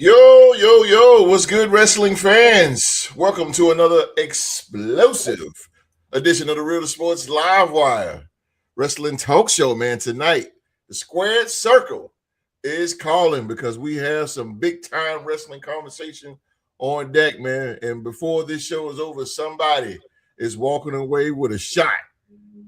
Yo, what's good, wrestling fans? Welcome to another explosive edition of the Real Sports Live Wire Wrestling Talk Show, man. Tonight, the Squared Circle is calling because we have some big-time wrestling conversation on deck, man. And before this show is over, somebody is walking away with a shot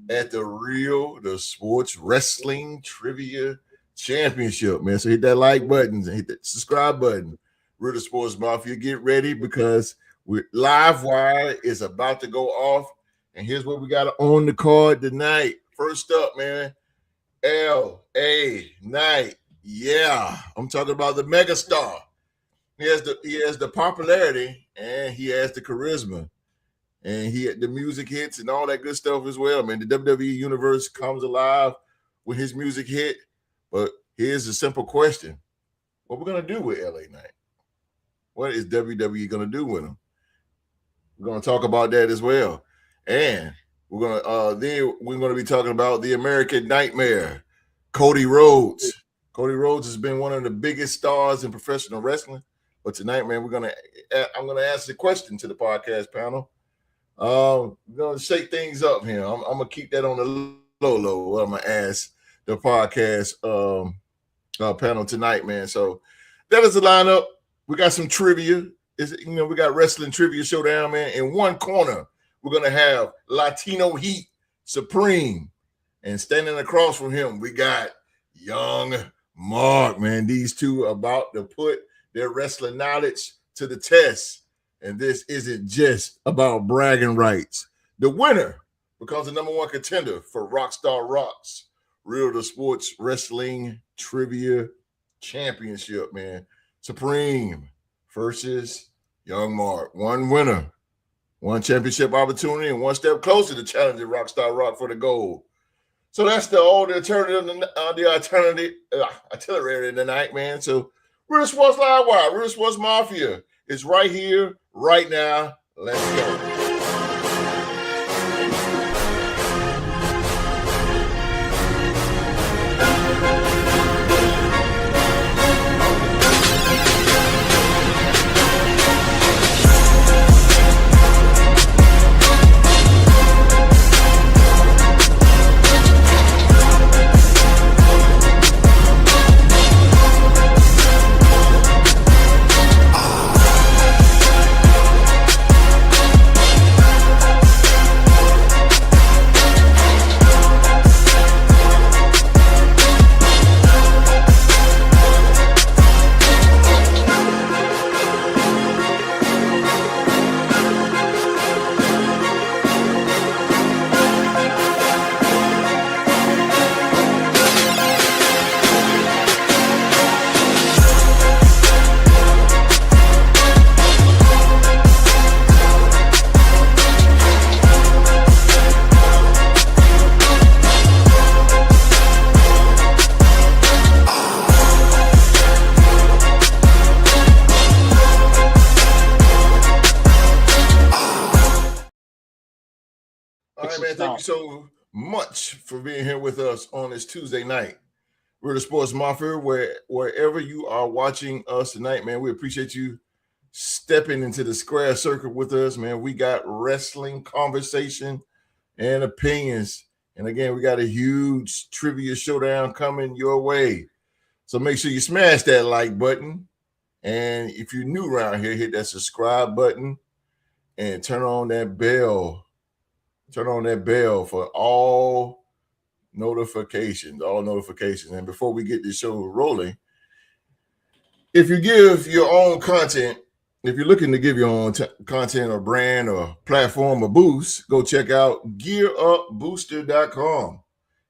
at the Sports Wrestling Trivia Championship, man. So hit that like button, hit that subscribe button. Real Sports Mafia, get ready because Live Wire is about to go off. And here's what we got on the card tonight. First up, man, L.A. Knight. Yeah, I'm talking about the megastar. He has the popularity and he has the charisma. And the music hits and all that good stuff as well, man. The WWE universe comes alive when his music hit. But here's a simple question. What we're going to do with LA Knight? What is WWE going to do with him? We're going to talk about that as well. And we're going to be talking about the American Nightmare, Cody Rhodes. Cody Rhodes has been one of the biggest stars in professional wrestling. But tonight, man, I'm going to ask a question to the podcast panel. We're going to shake things up here. I'm going to keep that on the low. I'm going to ask the podcast panel tonight, man. So that is the lineup. We got some trivia. We got wrestling trivia showdown, man. In one corner, we're going to have Latino Heat Supreme. And standing across from him, we got Young Mark, man. These two are about to put their wrestling knowledge to the test. And this isn't just about bragging rights. The winner becomes the number one contender for Rockstar Rock's Real Sports Wrestling Trivia Championship, man. Supreme versus Young Mark. One winner, one championship opportunity, and one step closer to challenging Rockstar Rock for the gold. So that's the artillery tonight, man. So Real Sports Live Wire, Real Sports Mafia is right here, right now. Let's go. Thank you so much for being here with us on this Tuesday night. We're the Sports Mafia, wherever you are watching us tonight, man. We appreciate you stepping into the square circle with us, man. We got wrestling conversation and opinions. And again, we got a huge trivia showdown coming your way. So make sure you smash that like button. And if you're new around here, hit that subscribe button and turn on that bell. Turn on that bell for all notifications. And before we get this show rolling, if you give your own content, if you're looking to give your own content or brand or platform a boost, go check out GearUpBooster.com.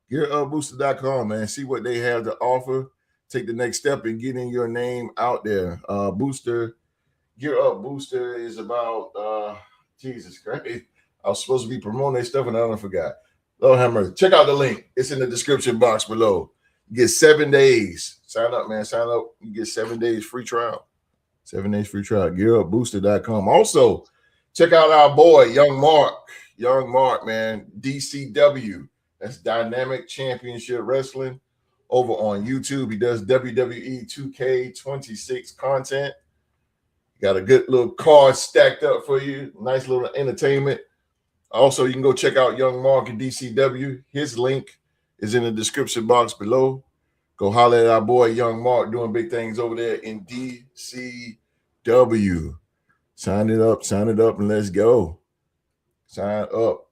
GearUpBooster.com, man. See what they have to offer. Take the next step in getting your name out there. Gear Up Booster is about, Jesus Christ. I was supposed to be promoting their stuff and I forgot. Lord have mercy. Check out the link. It's in the description box below. You get 7 days. Sign up, man. Sign up. You get 7 days free trial. 7 days free trial. GearUpBooster.com. Also, check out our boy, Young Mark. Young Mark, man. DCW. That's Dynamic Championship Wrestling. over on YouTube. He does WWE 2K26 content. Got a good little card stacked up for you. Nice little entertainment. Also, you can go check out Young Mark at DCW. His link is in the description box below. Go holler at our boy Young Mark doing big things over there in DCW. Sign it up, and let's go. Sign up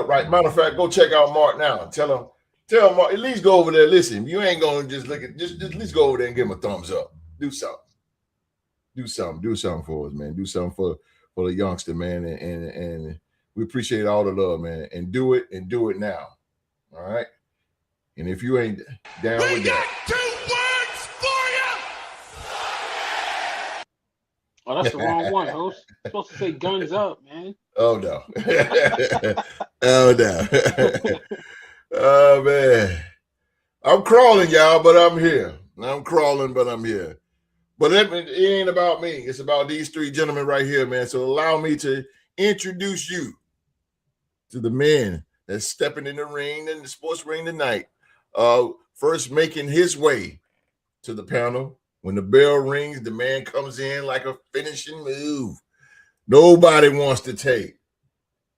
right. Matter of fact, go check out Mark now. Tell him Mark, at least go over there. Listen, you ain't gonna just look at just at least go over there and give him a thumbs up. Do something. Do something for us, man. Do something for the youngster, man. And we appreciate all the love, man. And do it now. All right. And if you ain't down with that, 2 words for you. Oh, that's the wrong one, host. You're supposed to say guns up, man. Oh no. Oh no. Oh man. I'm crawling, y'all, but I'm here. I'm crawling, but I'm here. But it ain't about me. It's about these three gentlemen right here, man. So allow me to introduce you to the men that's stepping in the ring, in the sports ring tonight. First making his way to the panel. When the bell rings, the man comes in like a finishing move. Nobody wants to take.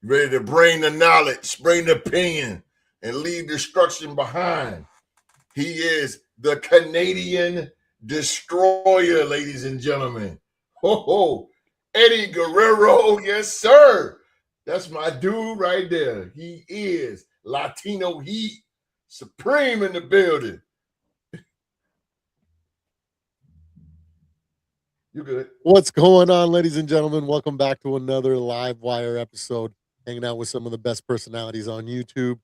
Ready to bring the knowledge, bring the opinion, and leave destruction behind. He is the Canadian Destroyer, ladies and gentlemen. Ho, Eddie Guerrero, yes, sir. That's my dude right there. He is Latino Heat Supreme in the building. You good? What's going on, ladies and gentlemen? Welcome back to another Live Wire episode. Hanging out with some of the best personalities on YouTube.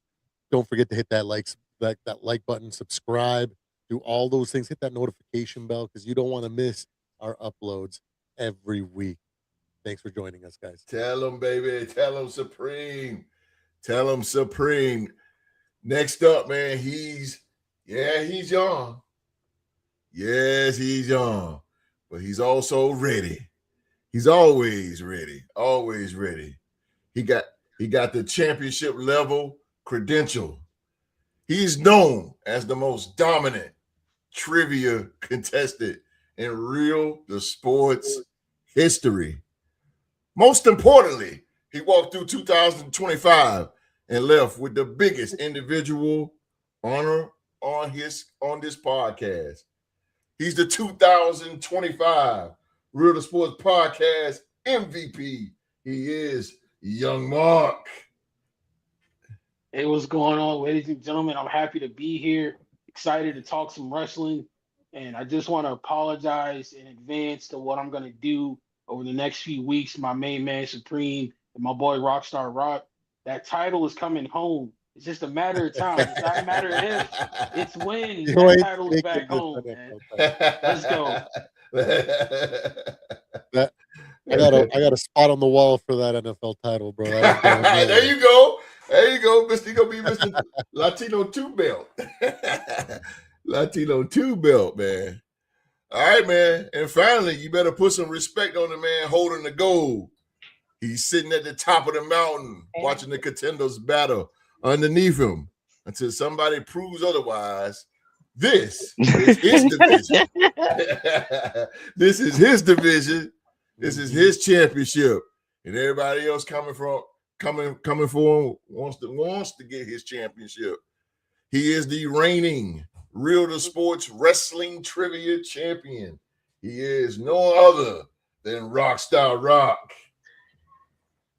Don't forget to hit that like button, subscribe, do all those things. Hit that notification bell because you don't want to miss our uploads every week. Thanks for joining us, guys. Tell them, baby. Tell them Supreme. Tell them Supreme. Next up, man, he's young. Yes, he's young. But he's also ready. He's always ready. Always ready. He got the championship level credential. He's known as the most dominant trivia contestant in the sports history. Most importantly, he walked through 2025 and left with the biggest individual honor on this podcast. He's the 2025 Real to Sports Podcast MVP. He is Young Mark. Hey, what's going on, ladies and gentlemen? I'm happy to be here. Excited to talk some wrestling. And I just want to apologize in advance to what I'm going to do over the next few weeks. My main man, Supreme, and my boy, Rockstar Rock. That title is coming home. It's just a matter of time. It's not a matter of if. It's when that title is back home, man. Let's go. I got a spot on the wall for that NFL title, bro. There you go. There you go, Mr. You gonna be Mr. Latino 2 belt. Latino 2 belt, man. All right, man. And finally, you better put some respect on the man holding the gold. He's sitting at the top of the mountain watching the contenders battle underneath him until somebody proves otherwise. This is his division. This is his division. This is his championship. And everybody else coming for him wants to get his championship. He is the reigning Real to Sports Wrestling Trivia Champion. He is no other than Rockstar Rock.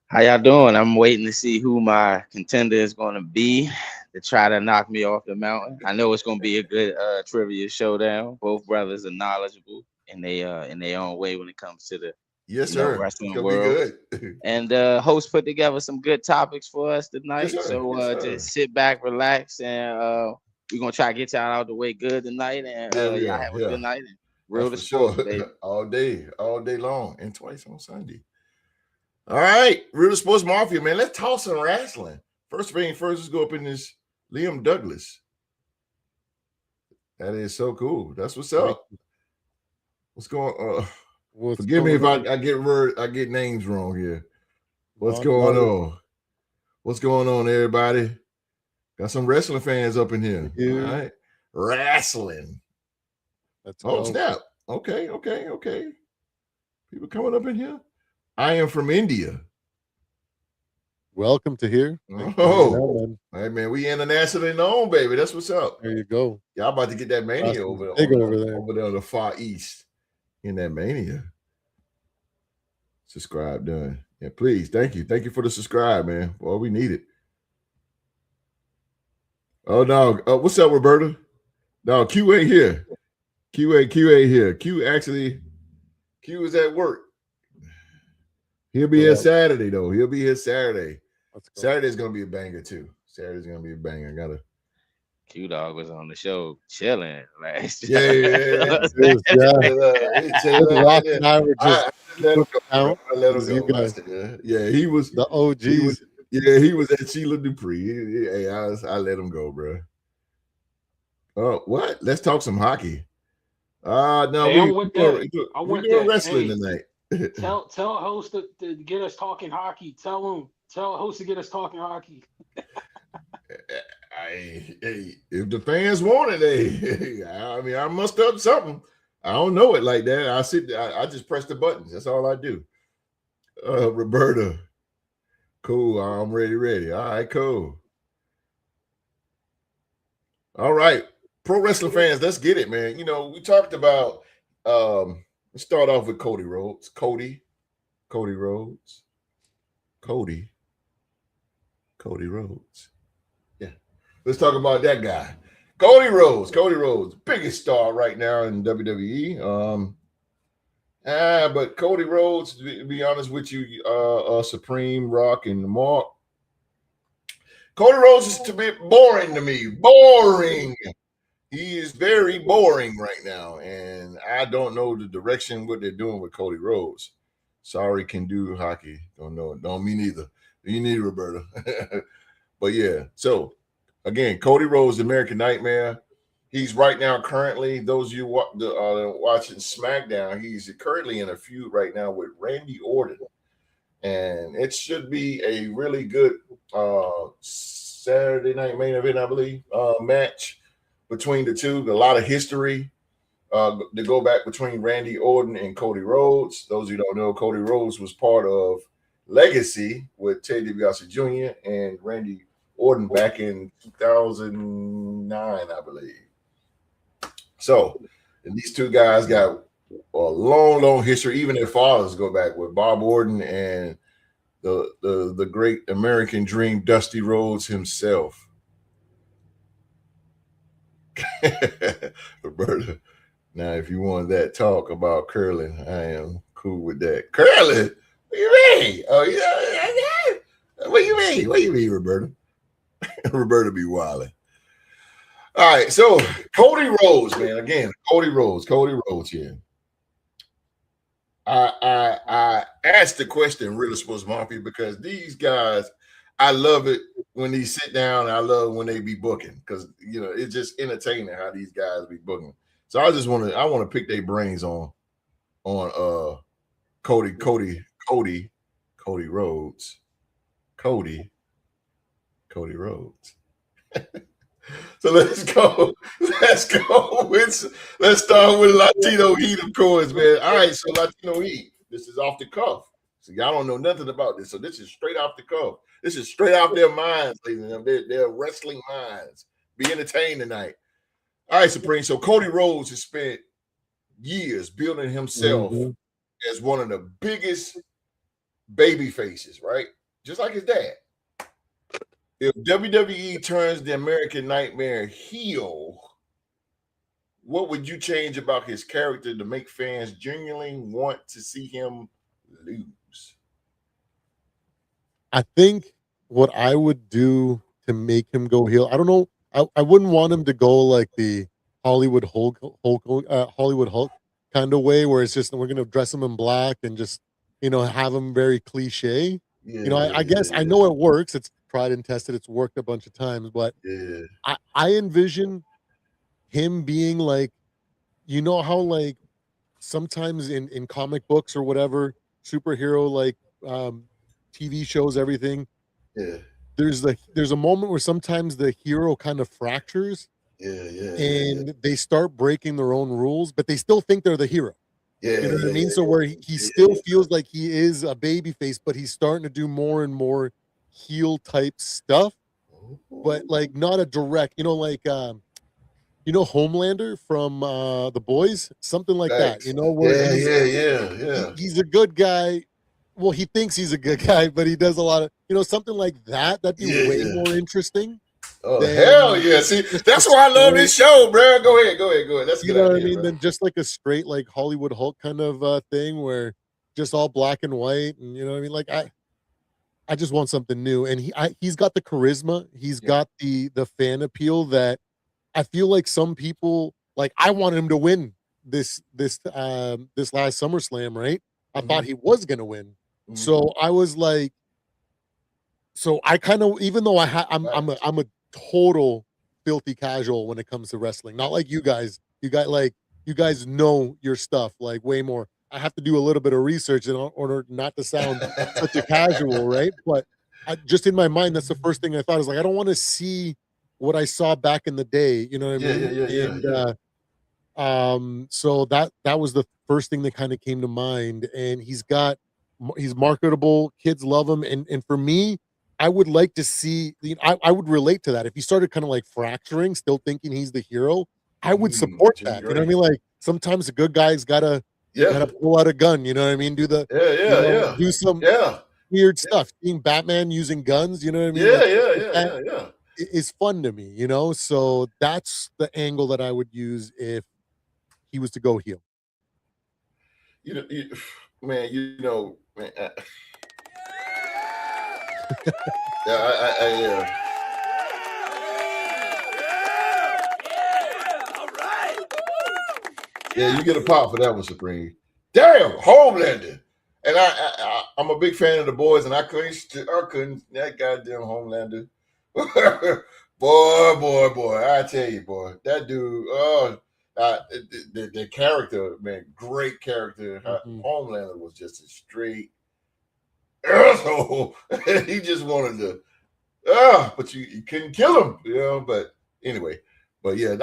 How y'all doing? I'm waiting to see who my contender is going to be to try to knock me off the mountain. I know it's going to be a good trivia showdown. Both brothers are knowledgeable in their own way when it comes to the wrestling world. And host put together some good topics for us tonight. Yes, so just sit back, relax, and we're gonna try to get y'all out the way good tonight. And y'all have a good night. And Real to Sports, baby. all day long, and twice on Sunday. All right, Real to Sports Mafia, man. Let's talk some wrestling. First thing first, let's go up in this Liam Douglas. That is so cool. That's what's up. What's going on? Forgive me if I get names wrong here. What's going on? What's going on, everybody? Got some wrestling fans up in here. Yeah. wrestling. Let's Oh, go. snap. Okay. People coming up in here. I am from India. Welcome to here. Thanks for hanging out, man. Hey, man, we internationally known, baby. That's what's up. There you go. Y'all about to get that mania Boston's over big there over on the far east in that mania. Subscribe done. Yeah, please. Thank you for the subscribe, man. Boy, we need it. Oh no. What's up, Roberta? No, Q ain't here. Q ain't here. Q is at work. He'll be here Saturday, though. He'll be here Saturday. Saturday's gonna be a banger too. Saturday's gonna be a banger. I gotta. Q Dog was on the show chilling last. Yeah. Rock and I were just let him go. out. I let him You go. guys, he was the OGs. He was at Sheila Dupree. Hey, I let him go, bro. Oh, what? Let's talk some hockey. No, Hey, we're doing wrestling tonight. Tell host to get us talking hockey. Tell host to get us talking hockey. Hey, if the fans want it, I mean, I must up something. I don't know it like that. I just press the buttons. That's all I do. Roberta, cool. I'm ready. All right, cool. All right, pro wrestling fans, let's get it, man. You know, we talked about. Let's start off with Cody Rhodes. Cody Rhodes. Cody Rhodes. Yeah. Let's talk about that guy. Cody Rhodes, biggest star right now in WWE. But Cody Rhodes, to be honest with you, Supreme, Rock, and Mark. Cody Rhodes is a bit boring to me. Boring. He is very boring right now, and I don't know the direction what they're doing with Cody Rhodes. Sorry, can do hockey. Don't know it. Don't me neither. You need Roberta. But yeah, so again, Cody Rhodes, the American Nightmare. He's right now currently, those of you watching SmackDown, he's currently in a feud right now with Randy Orton. And it should be a really good Saturday night main event, I believe, match between the two. A lot of history to go back between Randy Orton and Cody Rhodes. Those of you don't know, Cody Rhodes was part of Legacy with Ted DiBiase Jr. and Randy Orton back in 2009, I believe. So, and these two guys got a long history. Even their fathers go back with Bob Orton and the great American Dream, Dusty Rhodes himself. Roberta, now if you want that talk about curling, I am cool with that. Curling? What do you mean? Oh yeah. What do you mean, Roberta? Roberta be wilding. All right, so Cody Rhodes, man. Again, Cody Rhodes here. I asked the question, Real Sports Mafia, because these guys, I love it when they sit down. I love when they be booking, because you know it's just entertaining how these guys be booking. So I want to pick their brains on Cody Rhodes. Cody Rhodes. So let's go. Let's start with Latino Heat, of course, man. All right, so Latino Heat. This is off the cuff. So y'all don't know nothing about this. So this is straight off the cuff. This is straight off their minds, ladies and gentlemen. Their wrestling minds. Be entertained tonight. All right, Supreme. So Cody Rhodes has spent years building himself as one of the biggest baby faces, right? Just like his dad. If WWE turns the American Nightmare heel, what would you change about his character to make fans genuinely want to see him lose? I think what I would do to make him go heel, I don't know. I wouldn't want him to go like the Hollywood Hulk kind of way, where it's just we're gonna dress him in black and just have him very cliche. Yeah, I guess I know it works. It's tried and tested. It's worked a bunch of times, but I envision him being like, how like sometimes in comic books or whatever, superhero like TV shows, everything. Yeah. There's a moment where sometimes the hero kind of fractures and they start breaking their own rules, but they still think they're the hero. You know what I mean? So where he still feels like he is a baby face, but he's starting to do more and more heel type stuff, but like not a direct, like Homelander from The Boys, something like that, where he's a good guy. Well, he thinks he's a good guy, but he does a lot of, something like that. That'd be way more interesting. Oh, hell yeah. See, that's why I love this show, bro. Go ahead. That's a good idea, what I mean? Bro. Then just like a straight, like Hollywood Hulk kind of thing where just all black and white. And you know what I mean? Like, I just want something new. And he's got the charisma. He's got the fan appeal that I feel like some people, like, I wanted him to win this last SummerSlam, right? I thought he was going to win. So I was like, I kind of, even though I'm a total filthy casual when it comes to wrestling, not like you guys. You guys know your stuff like way more. I have to do a little bit of research in order not to sound such a casual, right? But just in my mind, that's the first thing I thought is like, I don't want to see what I saw back in the day. You know what I mean? So that was the first thing that kind of came to mind. And he's marketable. Kids love him. And for me, I would like to see, I would relate to that. If he started kind of like fracturing, still thinking he's the hero, I would support that. You know what I mean? Like sometimes the good guy's gotta pull out a gun. You know what I mean? Do do some weird stuff. Seeing Batman using guns. You know what I mean? Is fun to me. So that's the angle that I would use if he was to go heel. Man. Yeah, you get a pop for that one, Supreme. Damn, Homelander. And I'm a big fan of The Boys, and I couldn't that goddamn Homelander. boy, I tell you, boy, that dude. The character, man, great character. Homelander was just a straight asshole. He just wanted to, but you couldn't kill him, But anyway. But yeah,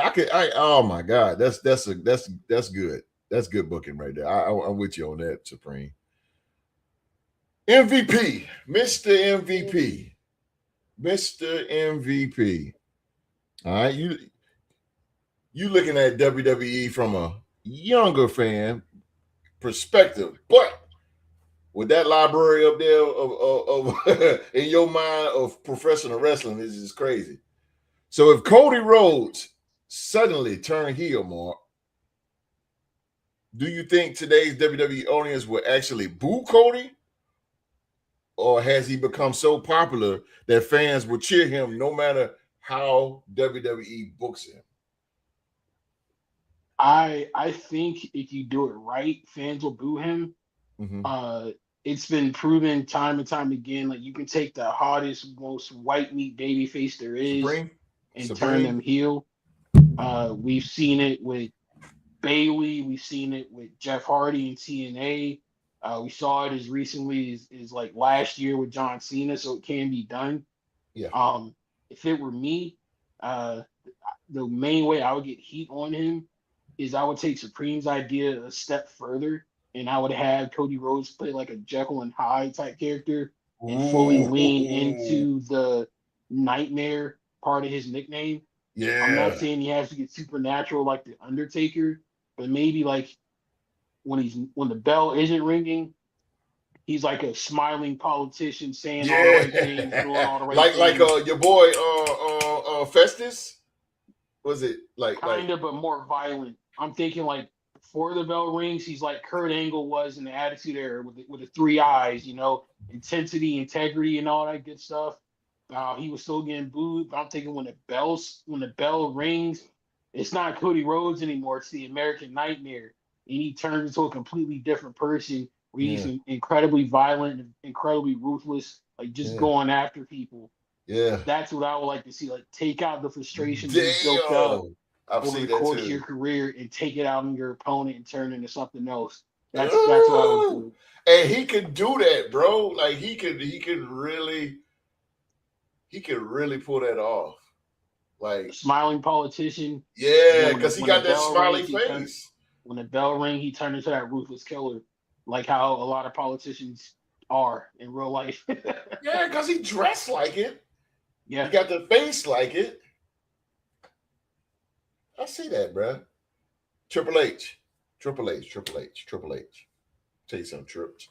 oh my God, that's good. That's good booking right there. I'm with you on that, Supreme. MVP, Mr. MVP. Mr. MVP. All right, you looking at WWE from a younger fan perspective, but with that library up there of in your mind of professional wrestling, this is crazy. So if Cody Rhodes suddenly turned heel, Mark, do you think today's WWE audience will actually boo Cody? Or has he become so popular that fans will cheer him no matter how WWE books him? I think if you do it right, fans will boo him. It's been proven time and time again. Like you can take the hottest, most white meat baby face there is and turn them heel. We've seen it with Bailey. We've seen it with Jeff Hardy and TNA. We saw it as recently as like last year with John Cena, so it can be done. Yeah. If it were me, the main way I would get heat on him is I would take Supreme's idea a step further, and I would have Cody Rhodes play like a Jekyll and Hyde type character and fully lean into the nightmare part of his nickname. Yeah. I'm not saying he has to get supernatural like the Undertaker, but maybe like when the bell isn't ringing, he's like a smiling politician saying all the right things, doing all the right things. Like your boy Festus? Was it kind of, but more violent? I'm thinking like before the bell rings, he's like Kurt Angle was in the Attitude Era with the three eyes, intensity, integrity, and all that good stuff. He was still getting booed, but I'm thinking when the bell rings, it's not Cody Rhodes anymore. It's the American Nightmare, and he turns into a completely different person. Where he's incredibly violent and incredibly ruthless, like just going after people. Yeah, that's what I would like to see. Like take out the frustration you built up over the course of your career and take it out on your opponent and turn into something else. That's what I would do. And he could do that, bro. Like he could really pull that off. Like, smiling politician. And yeah, then because he when the got that bell smiley rings, he turned. face. When the bell ring, he turned into that ruthless killer, like how a lot of politicians are in real life. Yeah, because he dressed like it. Yeah. He got the face like it. I see that, bro. Triple H. Triple H. Triple H. Triple H. Tell you something, Trips.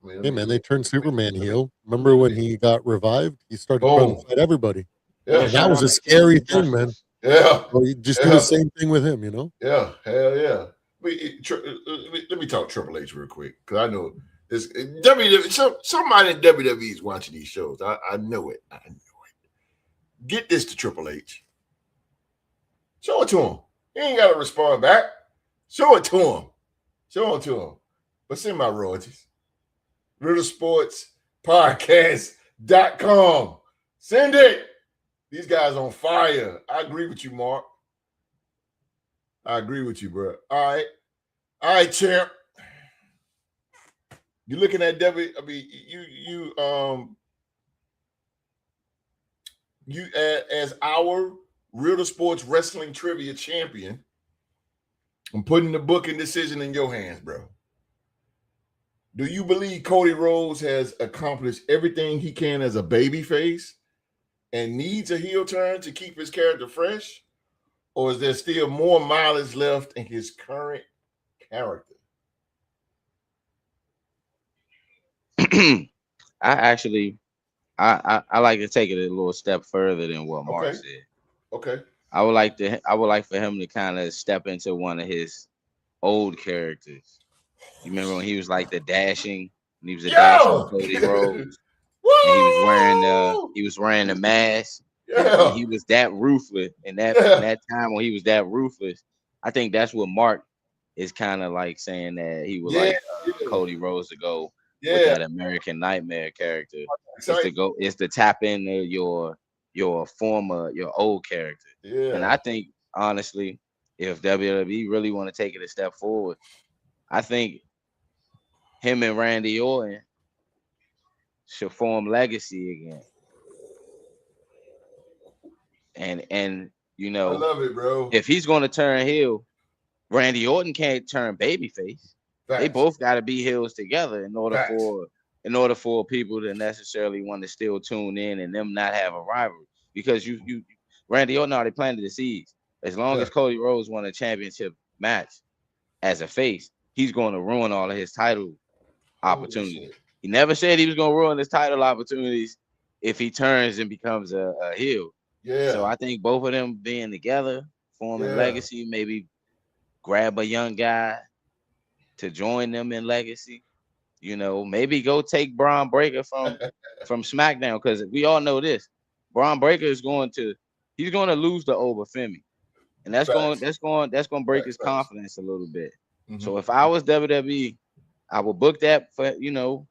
Hey man, they turned Superman heel. Remember when he got revived? He started trying Boom. to fight everybody. Yeah. And that was a scary thing, man. Yeah. So you just do Yeah. the same thing with him, you know? Yeah. Hell yeah. Let me talk Triple H real quick because I know this WWE. Somebody in WWE is watching these shows. I know it. I know it. Get this to Triple H. Show it to him. He ain't got to respond back. Show it to him. Show it to him. But send my royalties. Riddle Sports Podcast.com. Send it. These guys on fire. I agree with you, Mark. I agree with you, bro. All right, champ. You're looking at you as our Real Sports Wrestling Trivia champion. I'm putting the booking decision in your hands, bro. Do you believe Cody Rhodes has accomplished everything he can as a babyface and needs a heel turn to keep his character fresh? Or is there still more mileage left in his current character? I like to take it a little step further than what Mark said. Okay. I would like for him to kind of step into one of his old characters. You remember when he was like the dashing, when he was a dashing Cody Rhodes, and he was wearing the mask. Yeah. And he was that ruthless, and that time when he was that ruthless, I think that's what Mark is kind of like saying that he would like Cody Rhodes to go with that American Nightmare character. Is to tap into your old character. Yeah. And I think honestly, if WWE really want to take it a step forward, I think him and Randy Orton should form Legacy again. And you know, I love it, bro. If he's going to turn heel, Randy Orton can't turn babyface. They both got to be heels together in order for people to necessarily want to still tune in and them not have a rivalry. Because you Randy Orton already planted the seeds. As long as Cody Rhodes won a championship match as a face, he's going to ruin all of his title opportunities. He never said he was going to ruin his title opportunities if he turns and becomes a heel. Yeah. So I think both of them being together, forming Legacy, maybe grab a young guy to join them in Legacy. You know, maybe go take Braun Breaker from SmackDown, because we all know this. Braun Breaker is going to lose to Obafemi, and that's going to break his confidence a little bit. Mm-hmm. So if I was WWE, I would book that for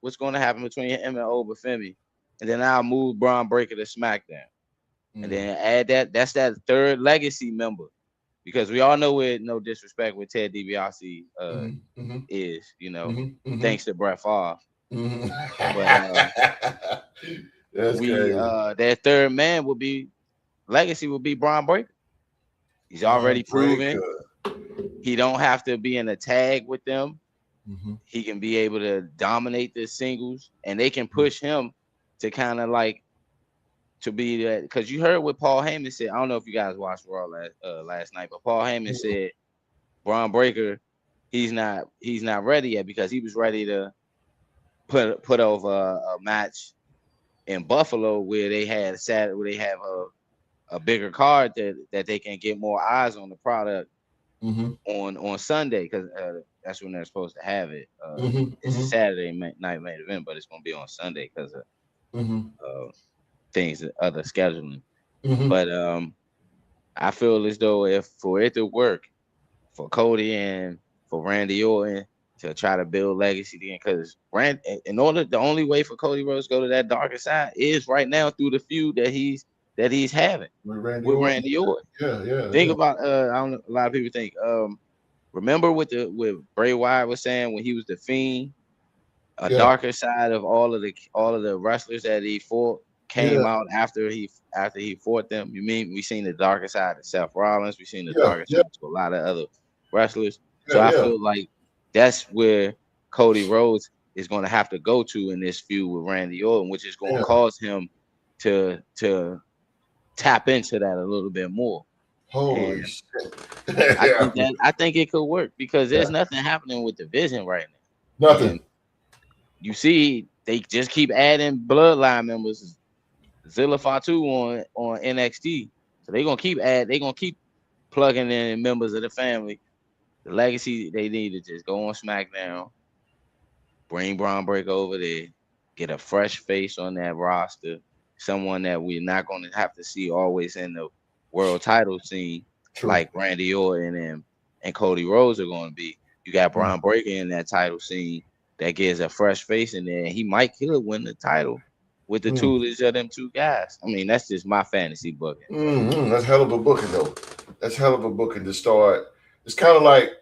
what's going to happen between him and Obafemi, and then I'll move Braun Breaker to SmackDown. And then add that's that third Legacy member, because we all know where, no disrespect, with Ted DiBiase is, thanks to Brett Favre. But their third man would be Legacy, would be Braun Breaker. He's already proven he don't have to be in a tag with them. Mm-hmm. He can be able to dominate the singles, and they can push him to kind of like to be that, because you heard what Paul Heyman said. I don't know if you guys watched Raw last night, but Paul Heyman said Braun Breaker, he's not ready yet, because he was ready to put over a match in Buffalo where they have a bigger card that they can get more eyes on the product on Sunday, because that's when they're supposed to have it. It's a Saturday night main event, but it's going to be on Sunday because of things, other scheduling. But I feel as though if for it to work for Cody and for Randy Orton to try to build legacy again, because the only way for Cody Rhodes to go to that darker side is right now through the feud that he's having with Randy Orton. Yeah. Think about I don't know, a lot of people think remember what Bray Wyatt was saying when he was the Fiend, darker side of all of the wrestlers that he fought came out after he fought them. You mean we seen the darker side of Seth Rollins, we seen the darker side to a lot of other wrestlers. So I feel like that's where Cody Rhodes is going to have to go to in this feud with Randy Orton, which is going to cause him to tap into that a little bit more. Holy shit! I think it could work because there's nothing happening with the Vision right now. Nothing. And you see, they just keep adding bloodline members, Zilla Fatu on NXT. So they're gonna keep plugging in members of the family. The legacy, they need to just go on SmackDown, bring Braun Breaker over there, get a fresh face on that roster, someone that we're not going to have to see always in the world title scene, like Randy Orton and Cody Rhodes are going to be. You got Braun Breaker in that title scene that gives a fresh face in there, and he might win the title with the tutelage of them two guys. I mean, that's just my fantasy booking. That's hell of a booking, though. That's hell of a booking to start. It's kind of like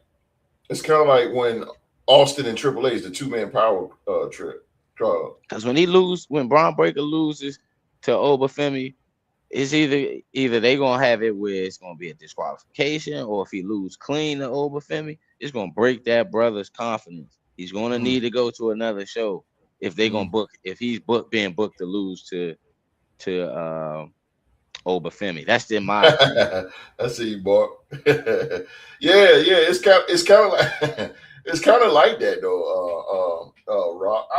when Austin and Triple H, the 2-man power trip. Because when Braun Breaker loses to Obafemi, it's either they gonna have it where it's gonna be a disqualification, or if he lose clean to Obafemi, it's gonna break that brother's confidence. He's gonna need to go to another show if they gonna he's being booked to lose to Obafemi. That's in my opinion. I see you, boy. It's kind of like it's kind of like that though. Rock.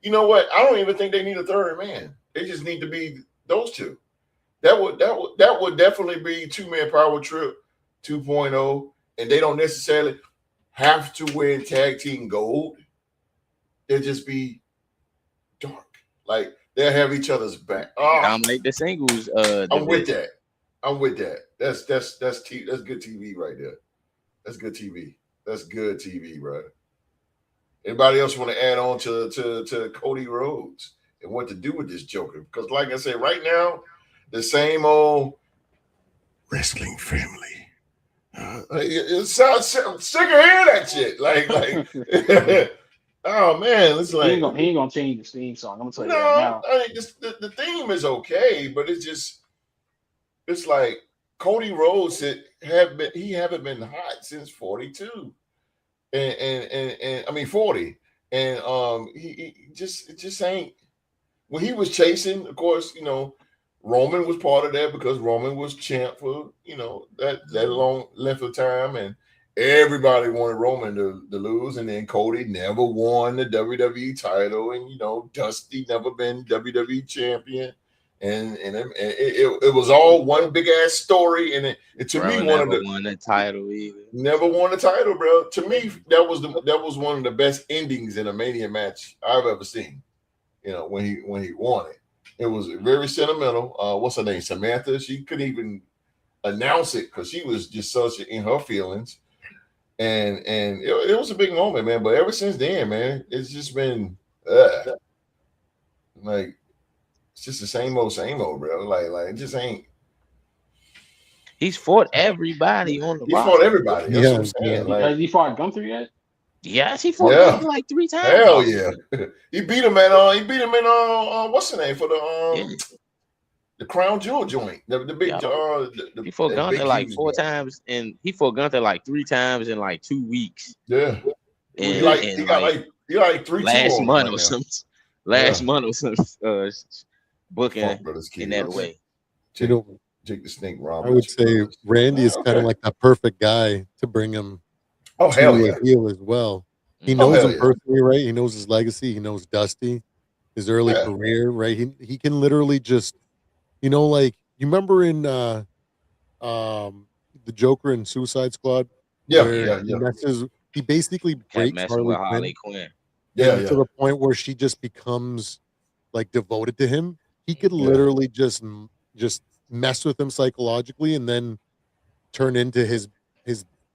You know what? I don't even think they need a third man. They just need to be those two. That would definitely be 2-man power trip 2.0, and they don't necessarily have to win tag team gold. They'll just be dark. Like they'll have each other's back. Dominate the singles. I'm with that. That's good TV right there. That's good TV. That's good TV, bro. Anybody else want to add on to Cody Rhodes and what to do with this Joker? Because, like I said, right now, the same old wrestling family. It sounds sick of hearing that shit. Like, oh man, it's like he ain't gonna change the theme song. I'm gonna tell you right now. I mean, the theme is okay, but it's like Cody Rhodes haven't been hot since 42, and I mean 40, and it just ain't. When he was chasing, of course, Roman was part of that because Roman was champ for that long length of time, and everybody wanted Roman to lose, and then Cody never won the WWE title, and Dusty never been WWE champion, and it was all one big ass story, and to me never won the title either. Never won the title, bro. To me, that was one of the best endings in a Mania match I've ever seen. When he won it. It was very sentimental. What's her name? Samantha. She couldn't even announce it because she was just such in her feelings. And it was a big moment, man. But ever since then, man, it's just been like it's just the same old, bro. Like it just ain't. He's fought everybody on the roster. He fought everybody. That's what I'm saying. Like, has he fought Gunther yet? Yes, he fought Gunther like 3 times. Hell yeah. He beat him in what's the name for the Crown Jewel joint. The big he fought Gunther like 4 times, and he fought Gunther like 3 times in like 2 weeks. Yeah. He got like 3 last month or something. Last month or some booking in that way. Jake the Snake Roberts. I would say Randy is kind of like the perfect guy to bring him hell yeah. heel as well. He knows him personally, right? He knows his legacy. He knows Dusty, his early career, right? He can literally just, like you remember in the Joker in Suicide Squad? He basically breaks Harley Quinn. To the point where she just becomes like devoted to him. He could literally just mess with him psychologically and then turn into his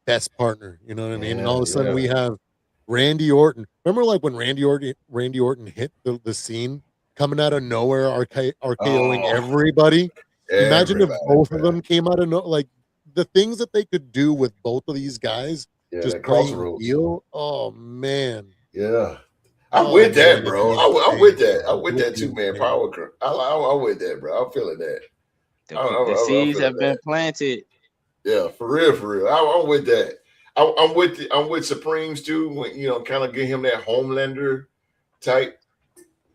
best partner. You know what I mean? And all of a sudden we have Randy Orton. Remember like when Randy Orton hit the scene coming out of nowhere, RKOing everybody? Imagine if both of them came out of like the things that they could do with both of these guys just playing heel. Oh man. Yeah. I'm Oh, with man, that, it'd bro. be I'm with insane, that. bro. I'm with It would that be too, man. insane. Power. I'm with that, bro. I'm feeling that. The I'm seeds feeling have been that. planted. Yeah, for real, for real. I'm with that. I'm with Supremes too. When, you know, kind of get him that Homelander type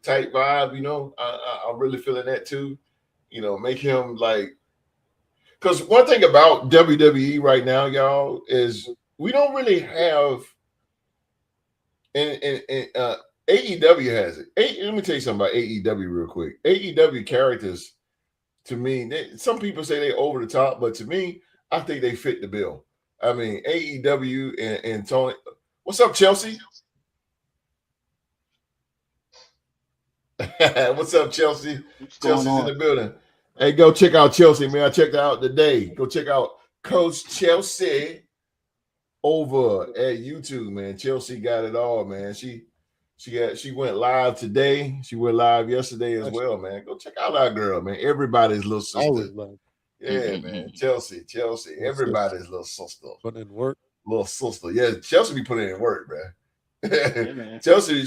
vibe. You know, I'm really feeling that too. You know, make him like, because one thing about WWE right now, y'all, is we don't really have, and AEW has it. Let me tell you something about AEW real quick. AEW characters, to me, some people say they over the top, but to me, I think they fit the bill. I mean, AEW and Tony. What's up, Chelsea? What's up, Chelsea? What's going Chelsea's in on? the building. Hey, go check out Chelsea, man. I checked her out today. Go check out Coach Chelsea over at YouTube, man. Chelsea got it all, man. She went live today. She went live yesterday as well, man. Go check out our girl, man. Everybody's little I sister. always love Yeah, man. Chelsea. little sis Everybody's little sister. putting in work. Little sister. Yeah, Chelsea be putting in work, bro. Yeah, man. Chelsea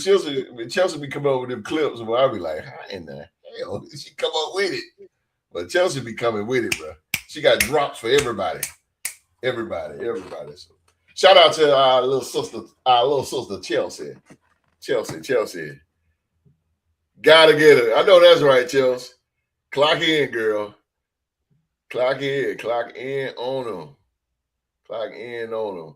be coming over with them clips where I be like, how in the hell did she come up with it? But Chelsea be coming with it, bro. She got drops for everybody. Everybody. So, shout out to our little sister Chelsea. Chelsea. Gotta get her. I know that's right, Chelsea. Clock in, girl. Clock in on them. Clock in on them.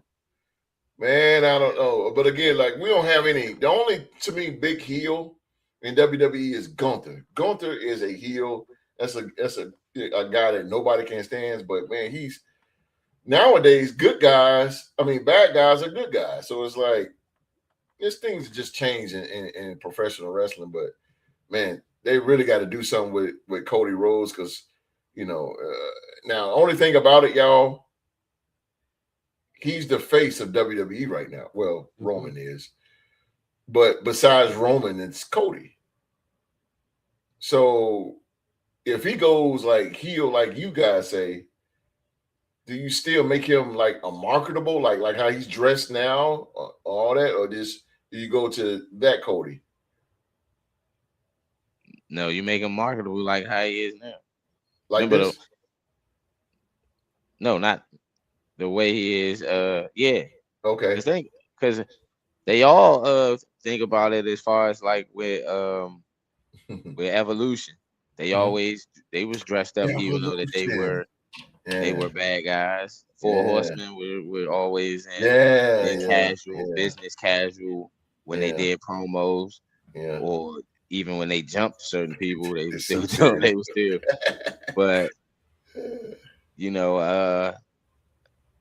Man, I don't know. But again, like, we don't have any. The only, to me, big heel in WWE is Gunther. Gunther is a heel. That's a guy that nobody can stand. But man, he's nowadays bad guys are good guys. So it's like these things just change in professional wrestling. But man, they really got to do something with Cody Rhodes, because now the only thing about it, y'all, he's the face of WWE right now. Well, Roman is, but besides Roman, it's Cody. So if he goes like heel, like you guys say, do you still make him like a marketable, like how he's dressed now, all that, or just do you go to that Cody? No, you make him marketable like how he is now. Like No, this? no, not the way he is. Yeah. Okay. Because they all think about it as far as like with Evolution. They was dressed up, even though that they were bad guys. Four Horsemen were always in casual, business casual when they did promos, or even when they jumped certain people, they were still But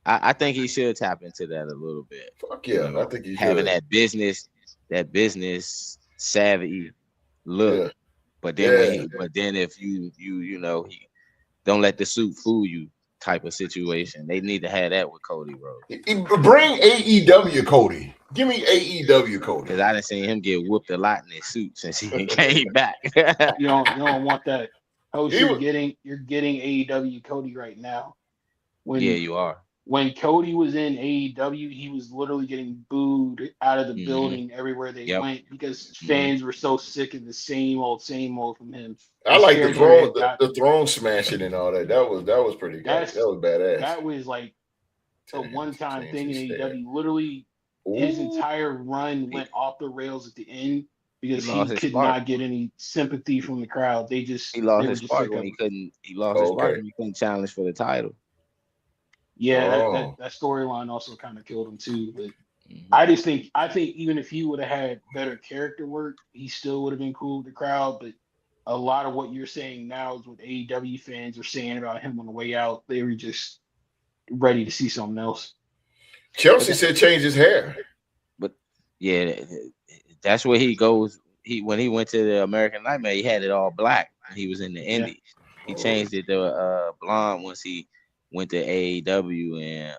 I think he should tap into that a little bit. Fuck yeah, I think he having should. that business savvy look. Yeah. But then if you he don't let the suit fool you type of situation. They need to have that with Cody Rhodes. Bring AEW Cody. Give me AEW Cody. Because I done seen him get whooped a lot in his suit since he came back. You don't want that. You're getting AEW Cody right now. Yeah, you are. When Cody was in AEW, he was literally getting booed out of the building everywhere they went, because fans were so sick of the same old from him. I like the throne smashing and all that. That was pretty good. That was badass. That was like a one-time thing in AEW. Literally, his entire run went off the rails at the end because he could not get any sympathy from the crowd. He lost his spark when he couldn't challenge for the title. Yeah, that storyline also kind of killed him too. But I think even if he would have had better character work, he still would have been cool with the crowd. But a lot of what you're saying now is what AEW fans are saying about him on the way out. They were just ready to see something else. Chelsea said change his hair. But yeah, that's where he goes. When he went to the American Nightmare, he had it all black. He was in the Indies. He changed it to blonde once he went to AEW, and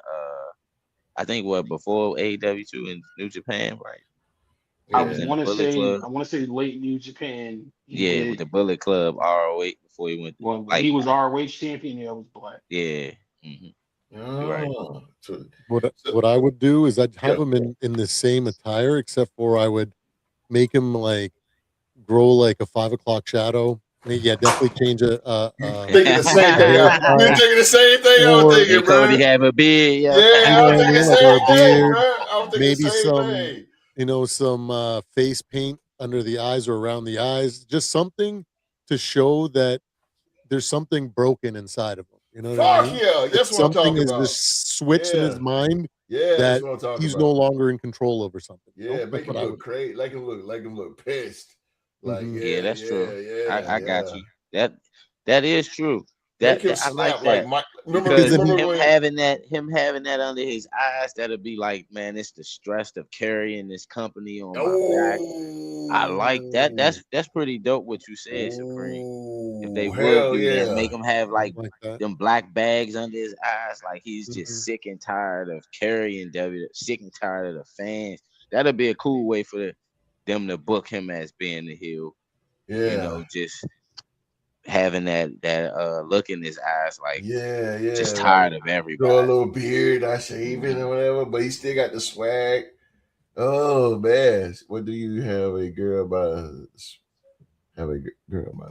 I think before AEW too in New Japan, right? I want to say late New Japan. With the Bullet Club ROH before he went. When he was ROH champion, it was black. Yeah. Right. What I would do is I'd have him in the same attire, except for I would make him like grow like a 5 o'clock shadow. Yeah, definitely change Thinking the same thing. You're thinking the same thing I was Or- thinking, Hey, Cody bro. have a beard, Yeah, yeah. I was thinking the like or a same thing, beard, bro. I was thinking the maybe same some, thing. some face paint under the eyes or around the eyes, just something to show that there's something broken inside of him. You know what I Fuck mean? yeah, That that's what I'm something talking is about. just switched in Yeah, his mind yeah, that's that what I'm talking he's about. no longer in control over something. Yeah, That's make him what I look would. crazy, like him look pissed. Like, Mhm. Yeah, that's true. I got yeah. you. That is true. Make him That I like snap like that Mike. Because then Remember he, him when? having that under his eyes, that'll be like, man, it's the stress of carrying this company on my back. I like that. Oh, That's pretty dope what you said, Supreme. If they would hell do that, yeah. make him have like like that. them black bags under his eyes, like he's Mhm. just sick and tired of carrying sick and tired of the fans. That'll be a cool way for them to book him as being the heel. Yeah. You know, just having that look in his eyes, like Yeah, just like tired of grow a everybody. little beard, I shave it Mhm. or whatever, but he still got the swag. Oh man, what do you have a girl by the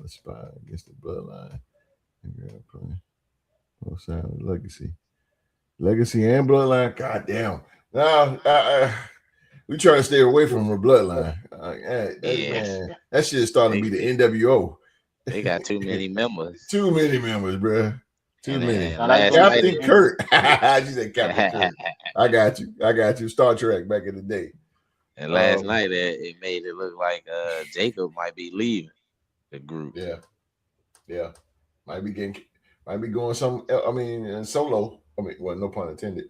spine against the bloodline? A girl playing both sides of legacy and bloodline. God damn. Now we try to stay away from the bloodline. Yeah, Man, that shit starting to be the NWO. they got too many members. Too many members, bro. Too many. And Now that's last gonna night, be Captain Kurt. interesting. She said Captain Kurt. I got you. Star Trek back in the day. and last night it made it look like Jacob might be leaving the group. Yeah. Might be going solo. Well, no pun intended.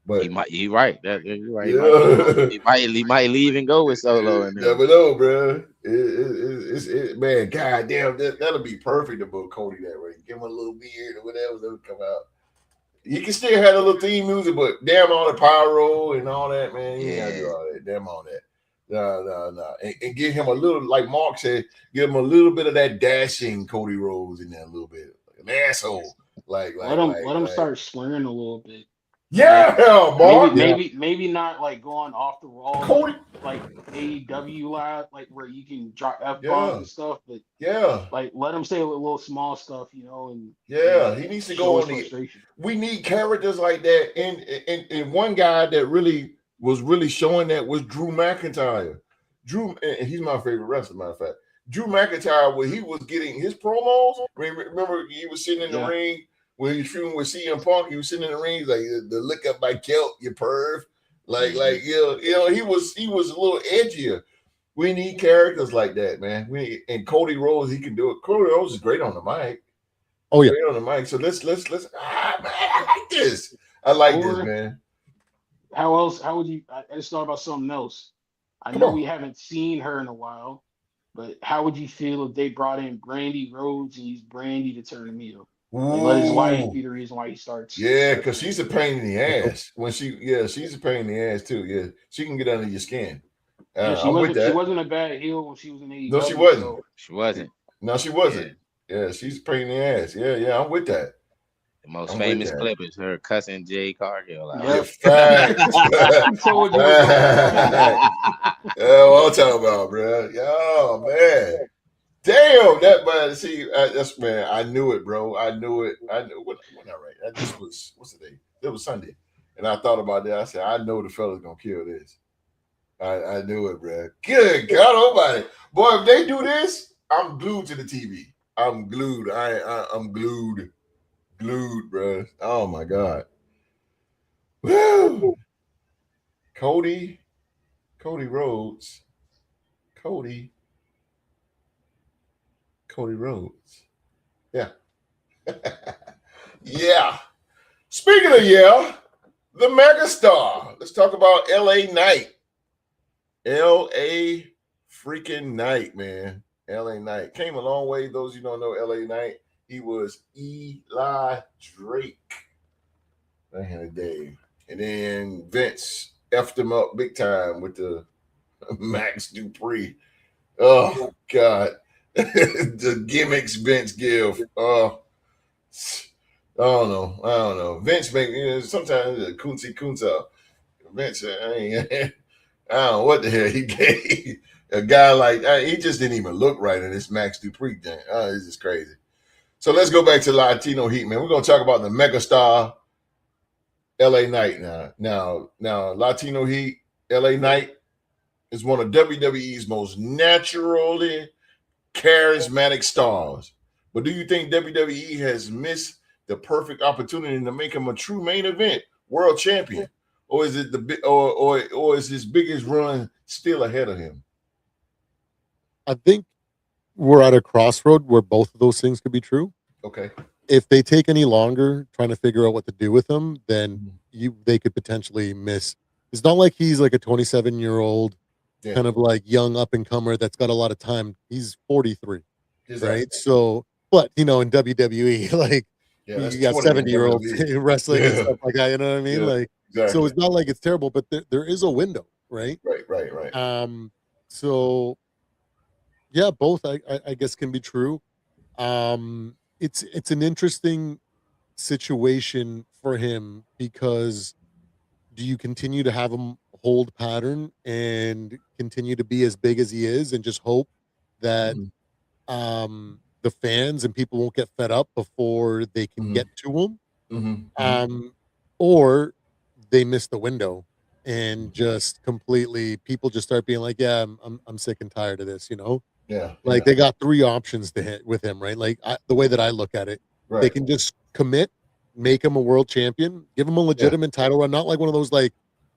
But You right. You're right. yeah. He might leave and go with Solo and them. Never know, bro. Man, goddamn, that'll be perfect to book Cody that way. Give him a little beard or whatever, that'll come out. He can still have a little theme music, but damn all the pyro and all that, man. You ain't gotta do all that. Damn all that. No. And give him a little, like Mark said, give him a little bit of that dashing Cody Rhodes in there a little bit. Like an asshole. Let him start swearing a little bit. Yeah, Mark. Maybe not like going off the wall Cody, like AEW live, like where you can drop F bombs and stuff, but yeah, like let him say a little small stuff, and he needs to show go his on the. frustration. We need characters like that, and one guy that really was showing that was Drew McIntyre. Drew, and he's my favorite wrestler. Matter of fact, Drew McIntyre, where he was getting his promos. Remember, he was sitting in the ring when he was feuding with CM Punk. He was sitting in the ring, he's like the lick up my kilt, you perv. He was a little edgier. We need characters like that, man. And Cody Rhodes, he can do it. Cody Rhodes is great on the mic. Oh yeah, great on the mic. So let's. Man, I like this. I like this, man. How else? How would you? I just thought about something else. I know we haven't seen her in a while, but how would you feel if they brought in Brandy Rhodes and used Brandy to turn him heel? Like, let his wife be the reason why he starts. Yeah, because she's a pain in the ass. She's a pain in the ass too. Yeah, she can get under your skin. She wasn't a bad heel when she was in AEW. No, she wasn't. So. She wasn't. No, she wasn't. Yeah, she's a pain in the ass. Yeah, I'm with that. The most famous clip is her cussing Jay Cargill out. Yeah, facts. Told you. What I'm talking about, bro. Oh man. Damn, that man. See, that's man. I knew it, bro. I knew it. When I right. This was what's the day? It was Sunday, and I thought about that. I said, I know the fella's gonna kill this. I knew it, bro. Good God Almighty, boy! If they do this, I'm glued to the TV. I'm glued. I'm glued, bro. Oh my God. Woo. Cody Rhodes. Cody Rhodes. Yeah. Yeah. Speaking of the megastar. Let's talk about LA Knight. LA freaking Knight, man. LA Knight. Came a long way. Those you don't know LA Knight, he was Eli Drake back in the day. And then Vince effed him up big time with the Max Dupree. Oh, God. The gimmicks Vince give. I don't know. Vince make sometimes the Kunta. Vince, I don't know what the hell he gave a guy like he just didn't even look right in this Max Dupree thing. It's just crazy. So let's go back to Latino Heat, man. We're gonna talk about the megastar LA Knight now. Latino Heat, LA Knight is one of WWE's most naturally charismatic stars. But do you think WWE has missed the perfect opportunity to make him a true main event world champion? Or is it or is his biggest run still ahead of him? I think we're at a crossroad where both of those things could be true. Okay. If they take any longer trying to figure out what to do with him, then they could potentially miss. It's not like he's like a 27-year-old kind of like young up and comer that's got a lot of time. He's 43, right? So, but in WWE, like you got 70-year-olds wrestling and stuff like that. You know what I mean? Like, so it's not like it's terrible, but there is a window, right? Right. So yeah, both I guess can be true. It's an interesting situation for him because do you continue to have him hold pattern and continue to be as big as he is and just hope that the fans and people won't get fed up before they can get to him? Or they miss the window and just completely people just start being like, yeah, I'm sick and tired of this, Like they got three options to hit with him, right? Like the way that I look at it, they can just commit, make him a world champion, give him a legitimate title run, not like one of those like,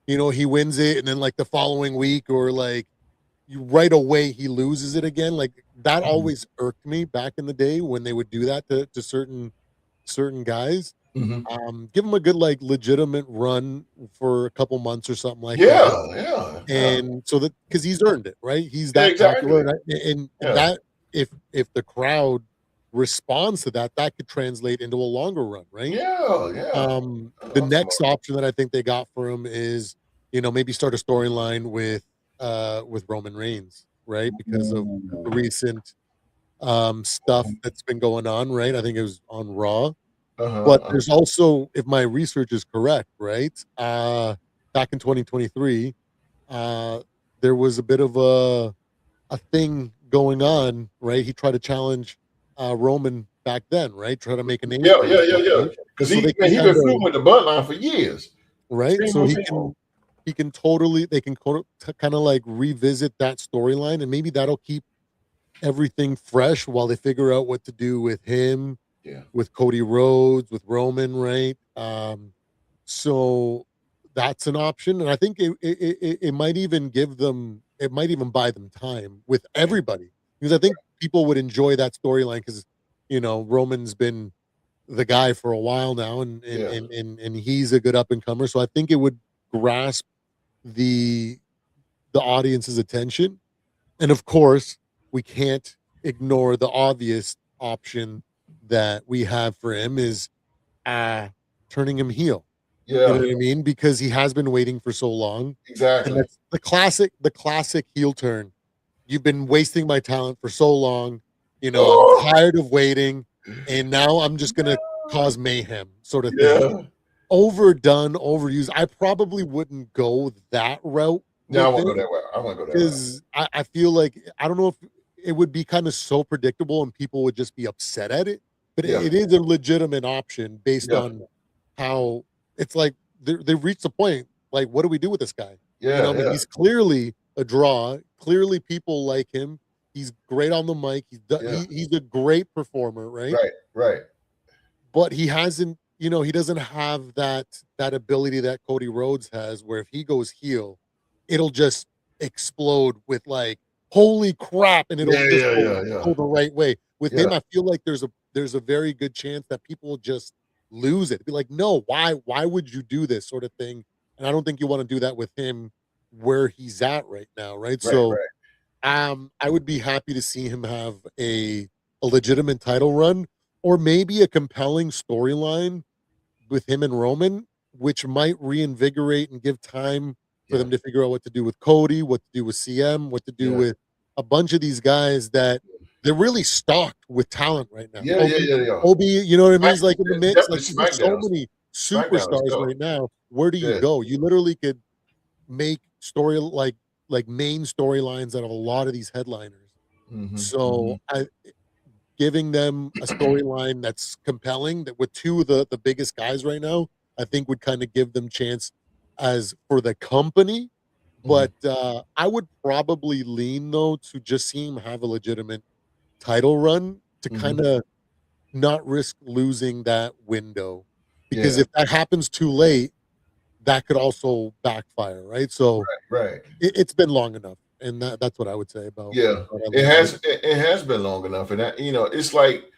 he wins it and then like the following week or like right away he loses it again. Like that always irked me back in the day when they would do that to certain guys. Give him a good like legitimate run for a couple months or something like that. And so that because he's earned it, right? He's that popular, and that if the crowd responds to that, that could translate into a longer run, right? The next option that I think they got for him is maybe start a storyline with Roman Reigns, right? Because of the recent stuff that's been going on, right? I think it was on Raw. But there's also, if my research is correct, right? Back in 2023, there was a bit of a thing going on, right? He tried to challenge Roman back then, right? Try to make a name. Yeah. Because he's been feuding with the bloodline for years, right? So he can totally, they can kind of like revisit that storyline, and maybe that'll keep everything fresh while they figure out what to do with him. With Cody Rhodes, with Roman, right? So that's an option, and I think it might even give them, it might even buy them time with everybody, because I think people would enjoy that storyline because Roman's been the guy for a while now, and he's a good up and comer. So I think it would grasp the audience's attention, and of course we can't ignore the obvious option that we have for him is turning him heel. You know what I mean? Because he has been waiting for so long. Exactly. And that's the classic heel turn. You've been wasting my talent for so long. I'm tired of waiting, and now I'm just gonna cause mayhem, sort of thing. Overdone, overused. I probably wouldn't go that route. No, I won't go that way. I won't go that way. Because I feel like I don't know if it would be kind of so predictable and people would just be upset at it. But it is a legitimate option based on how it's like they've reached a point. Like, what do we do with this guy? He's clearly a draw. Clearly, people like him. He's great on the mic. He's a great performer, right? Right. But he hasn't. He doesn't have that ability that Cody Rhodes has, where if he goes heel, it'll just explode with like, holy crap, and it'll just go the right way. With him, I feel like there's a very good chance that people will just lose it. Be like, no, why would you do this sort of thing? And I don't think you want to do that with him where he's at right now, right? I would be happy to see him have a legitimate title run, or maybe a compelling storyline with him and Roman, which might reinvigorate and give time for them to figure out what to do with Cody, what to do with CM, what to do with a bunch of these guys that they're really stocked with talent right now. Obi, you know what I mean? He's like in the mix. Like there's so many superstars right now. Where do you go? You literally could make like main storylines out of a lot of these headliners. Mhm, So giving them a storyline that's compelling, that with two of the biggest guys right now, I think would kind of give them chance as for the company. But I would probably lean though to just seeing him have a legitimate title run to kind of not risk losing that window. Because Yeah. if that happens too late, that could also backfire, right? So Right. it's been long enough, and that's what I would say about. Yeah. about It LA Knight. has it has been long enough, and that, it's like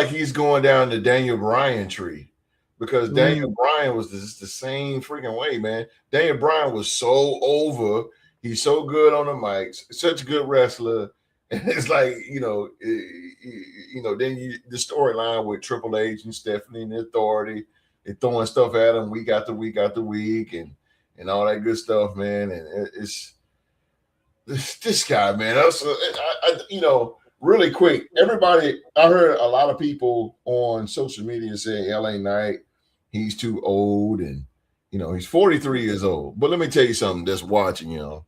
he's going down the Daniel Bryan tree, because Daniel Bryan was the same freaking way, man. Daniel Bryan was so over. He's so good on the mics, such a good wrestler. And it's like, then the storyline with Triple H and Stephanie and the Authority, they're throwing stuff at him week after week after week, and all that good stuff, man. And it's this guy, man. Really quick, everybody, I heard a lot of people on social media say LA Knight, he's too old, and he's 43 years old. But let me tell you something that's watching, you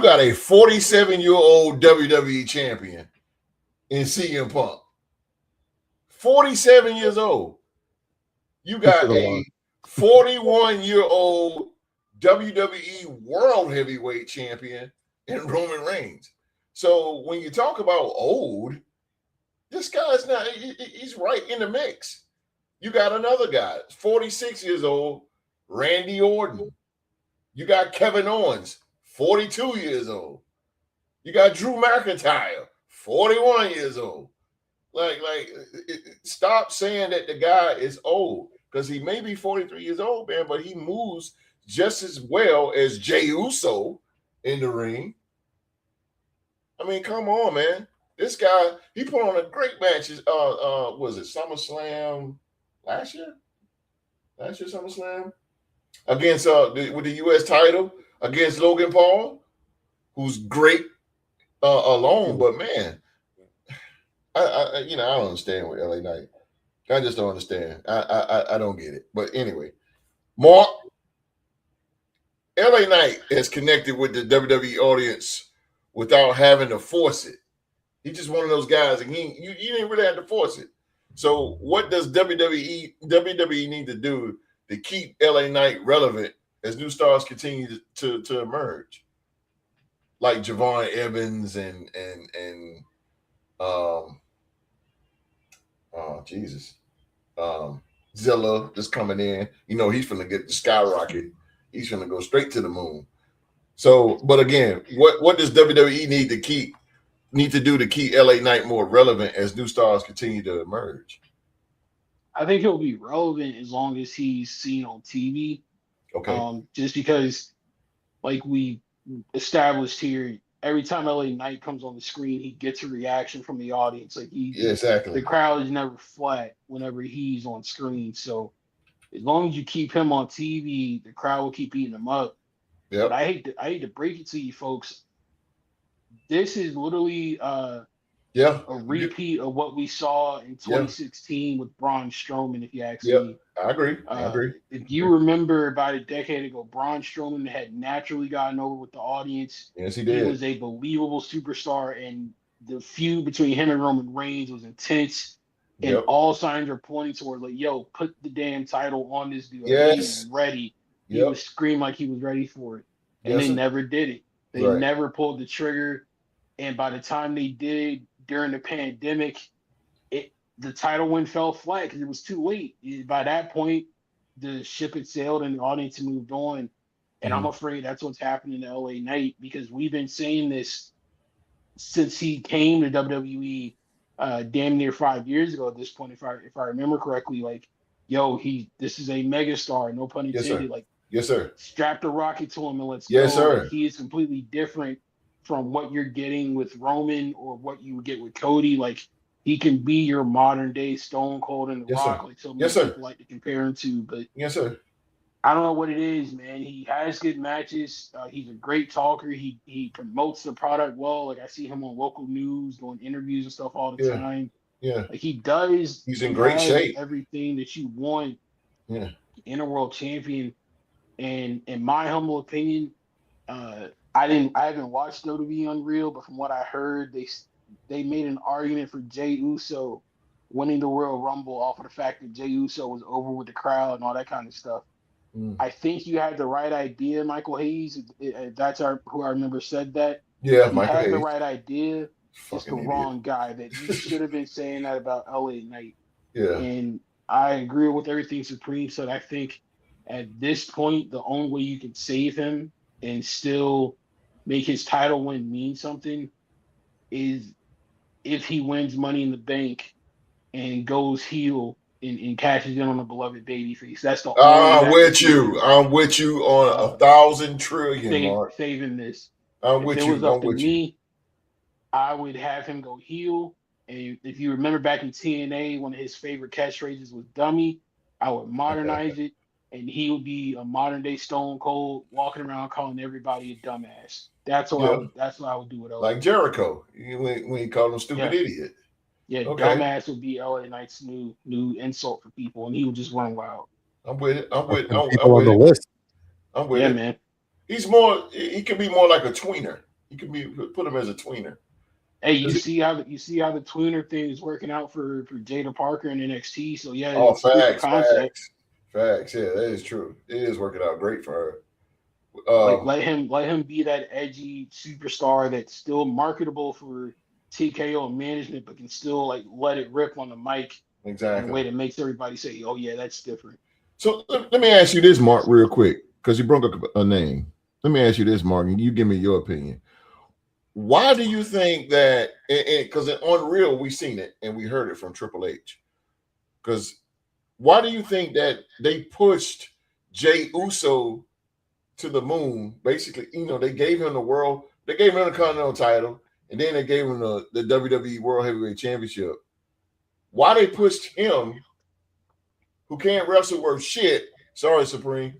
got a 47-year-old WWE champion in CM Punk. 47 years old. You got a 41-year-old WWE World Heavyweight Champion in Roman Reigns. So when you talk about old, this guy's not, he's right in the mix. You got another guy, 46 years old, Randy Orton. You got Kevin Owens, 42 years old. You got Drew McIntyre, 41 years old. Stop saying that the guy is old, because he may be 43 years old, man, but he moves just as well as Jey Uso in the ring. I mean, come on, man. This guy, he put on a great match. Was it SummerSlam last year? Last year SummerSlam? Against with the US title against Logan Paul, who's great alone, but man, I don't understand with LA Knight. I just don't understand. I don't get it. But anyway, Mark, LA Knight has connected with the WWE audience without having to force it. He's just one of those guys, and you didn't really have to force it. So what does WWE need to do to keep LA Knight relevant as new stars continue to emerge? Like Javon Evans and Zilla just coming in. He's gonna get the skyrocket. He's gonna go straight to the moon. So, but again, what does WWE need to do to keep LA Knight more relevant as new stars continue to emerge? I think he'll be relevant as long as he's seen on TV. Okay. Just because, like we established here, every time LA Knight comes on the screen, he gets a reaction from the audience. Exactly. The crowd is never flat whenever he's on screen. So as long as you keep him on TV, the crowd will keep eating him up. Yep. But I hate to break it to you folks. This is literally a repeat of what we saw in 2016 with Braun Strowman, if you ask me. I agree. If you remember, about a decade ago, Braun Strowman had naturally gotten over with the audience. Yes, he did. He was a believable superstar, and the feud between him and Roman Reigns was intense. And all signs are pointing toward, like, yo, put the damn title on this dude. Yes. He's ready. He was screaming like he was ready for it. And they never did it. They never pulled the trigger. And by the time they did during the pandemic, the title win fell flat because it was too late. By that point, the ship had sailed and the audience had moved on. And I'm afraid that's what's happening to LA Knight, because we've been saying this since he came to WWE damn near 5 years ago at this point, if I remember correctly. Like, yo, this is a megastar, no pun intended. Yes, sir. Strap the rocket to him and let's yes, go. Sir. Like, he is completely different from what you're getting with Roman or what you would get with Cody. Like, he can be your modern day Stone Cold and The Rock, like so many people like to compare him to. But yes, sir. I don't know what it is, man. He has good matches. He's a great talker. He promotes the product well. Like, I see him on local news, doing interviews and stuff all the time. Yeah. Like, he does. He's in great shape. Everything that you want in a world champion. And in my humble opinion, I haven't watched WWE Unreal, but from what I heard, they made an argument for Jey Uso winning the Royal Rumble off of the fact that Jey Uso was over with the crowd and all that kind of stuff. I think you had the right idea, Michael Hayes. That's who I remember said that. Yeah, You Michael had the Hayes. right idea. It's the Fucking idiot. wrong guy. That you should have been saying that about LA Knight. Yeah. And I agree with everything Supreme said. I think at this point, the only way you can save him and still make his title win mean something is if he wins Money in the Bank and goes heel and cashes in on a beloved babyface. That's the only way I'm I can with see you. I'm with you on 1,000 trillion, Mark. saving this. I'm If with it you. was up I'm to with you. me, I would have him go heel. And if you remember back in TNA, one of his favorite catchphrases was dummy. I would modernize it, and he would be a modern day Stone Cold walking around calling everybody a dumbass. That's what I would do with LA. Like Jericho, when he called him stupid idiot. Yeah, Okay. dumbass would be LA Knight's new insult for people, and he would just run wild. I'm with it. I'm with people on the list. I'm with it. Man. He can be more like a tweener. You can put him as a tweener. Hey, you see how the tweener thing is working out for Jada Parker in NXT? So yeah, Oh, it's facts. Yeah, that is true. It is working out great for her. Like let him be that edgy superstar that's still marketable for TKO and management, but can still like let it rip on the mic in a way that makes everybody say, "Oh yeah, that's different." So let me ask you this, Mark, real quick, because you brought up a name. Let me ask you this, Mark, and you give me your opinion. Why do you think that? Because on Real we seen it and we heard it from Triple H. Because why do you think that they pushed Jey Uso to the moon? Basically, they gave him the Continental title, and then they gave him the WWE World Heavyweight Championship. Why they pushed him, who can't wrestle worth shit? Sorry, Supreme,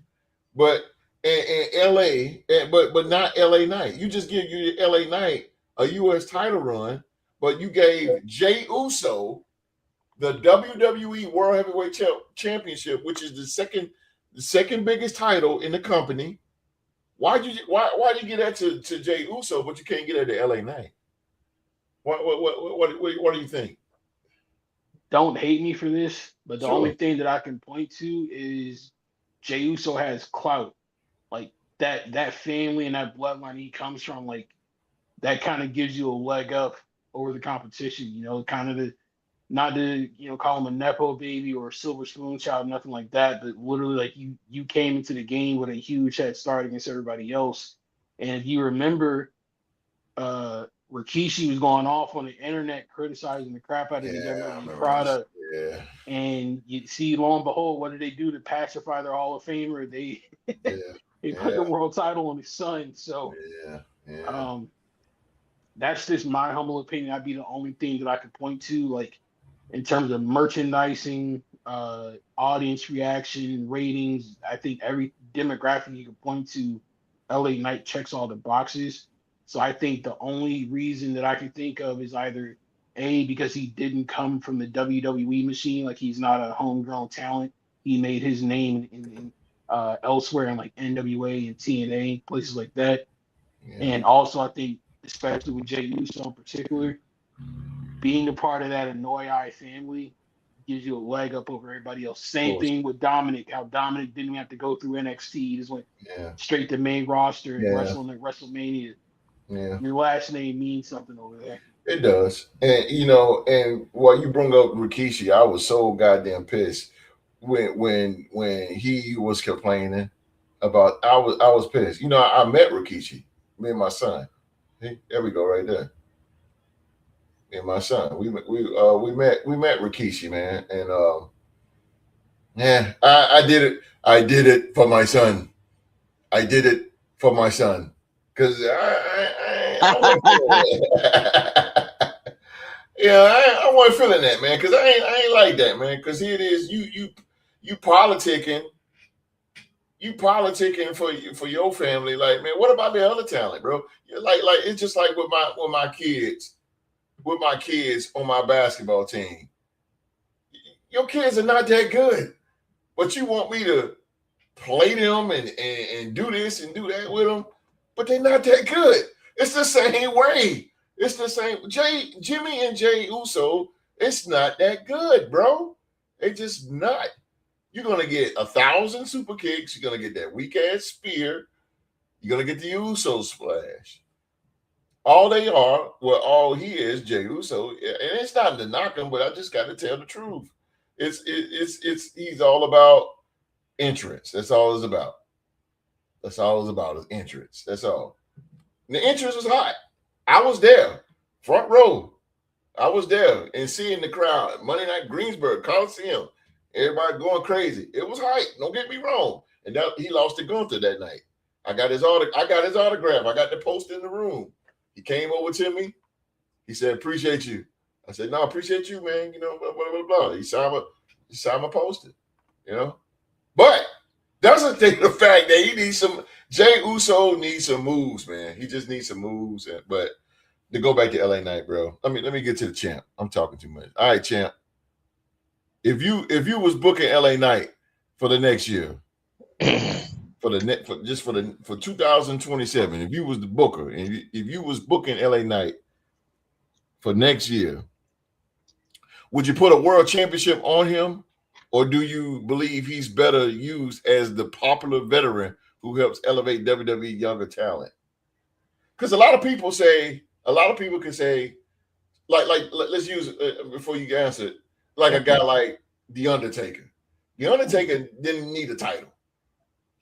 but in LA, but not LA Knight. You just give your LA Knight a U.S. title run, but you gave Jey Uso the WWE World Heavyweight Championship, which is the second biggest title in the company. Why did you get that to Jey Uso, but you can't get that to LA Knight? What do you think? Don't hate me for this, but the only thing that I can point to is Jey Uso has clout. Like that family and that bloodline he comes from, like that kind of gives you a leg up over the competition. Kind of not to call him a nepo baby or a silver spoon child, nothing like that, but literally like you came into the game with a huge head start against everybody else. And if you remember, Rikishi was going off on the internet criticizing the crap out of the WWE product. Yeah. And you see, lo and behold, what did they do to pacify their Hall of Famer? They put the world title on his son. So that's just my humble opinion. That'd be the only thing that I could point to, like in terms of merchandising, audience reaction, ratings. I think every demographic you can point to, LA Knight checks all the boxes. So I think the only reason that I can think of is either A, because he didn't come from the WWE machine, like he's not a homegrown talent. He made his name in elsewhere in like NWA and TNA, places like that. Yeah. And also I think, especially with Jey Uso in particular, being a part of that Anoa'i family gives you a leg up over everybody else. Same thing with Dominic, how Dominic didn't have to go through NXT. He just went straight to main roster and wrestling at WrestleMania. Yeah. Your last name means something over there. It does. And and while you bring up Rikishi, I was so goddamn pissed when he was complaining about I was pissed. I met Rikishi, me and my son. There we go, right there. Me and my son. We met Rikishi, man. And I did it. I did it for my son. I did it for my son. Because I wasn't feeling that, man. Because I ain't like that, man. Because here it is, you politicking for your family. Like, man, what about the other talent, bro? Like it's just like with my kids on my basketball team. Your kids are not that good, but you want me to play them and do this and do that with them. but they're not that good. It's the same way. It's the same. Jimmy and Jay Uso, it's not that good, bro. They just not. You're gonna get 1,000 super kicks. You're gonna get that weak ass spear. You're gonna get the Uso splash. All they are, well, all he is, Jay Uso, and it's not to knock him, but I just got to tell the truth. It's he's all about entrance. That's all it's about. That's all it's about is entrance. That's all. And the entrance was hot. I was there, front row. I was there and seeing the crowd. Monday Night Greensburg Coliseum, everybody going crazy. It was hype. Don't get me wrong. And that, he lost to Gunther that night. I got his autograph. I got the poster in the room. He came over to me. He said, "Appreciate you." I said, "No, appreciate you, man. You know, blah, blah, blah, blah." He signed my poster, you know. But doesn't take the fact that he needs some. Jay Uso needs some moves, man. He just needs some moves. But to go back to LA Knight, bro. Let me get to the champ. I'm talking too much. All right, champ. If you was booking LA Knight for the next year, for 2027, if you was the booker and if you was booking LA Knight for next year, would you put a world championship on him, or do you believe he's better used as the popular veteran who helps elevate WWE younger talent? Because a lot of people can say, like let's use before you answer it, like a guy like The Undertaker. The Undertaker didn't need a title.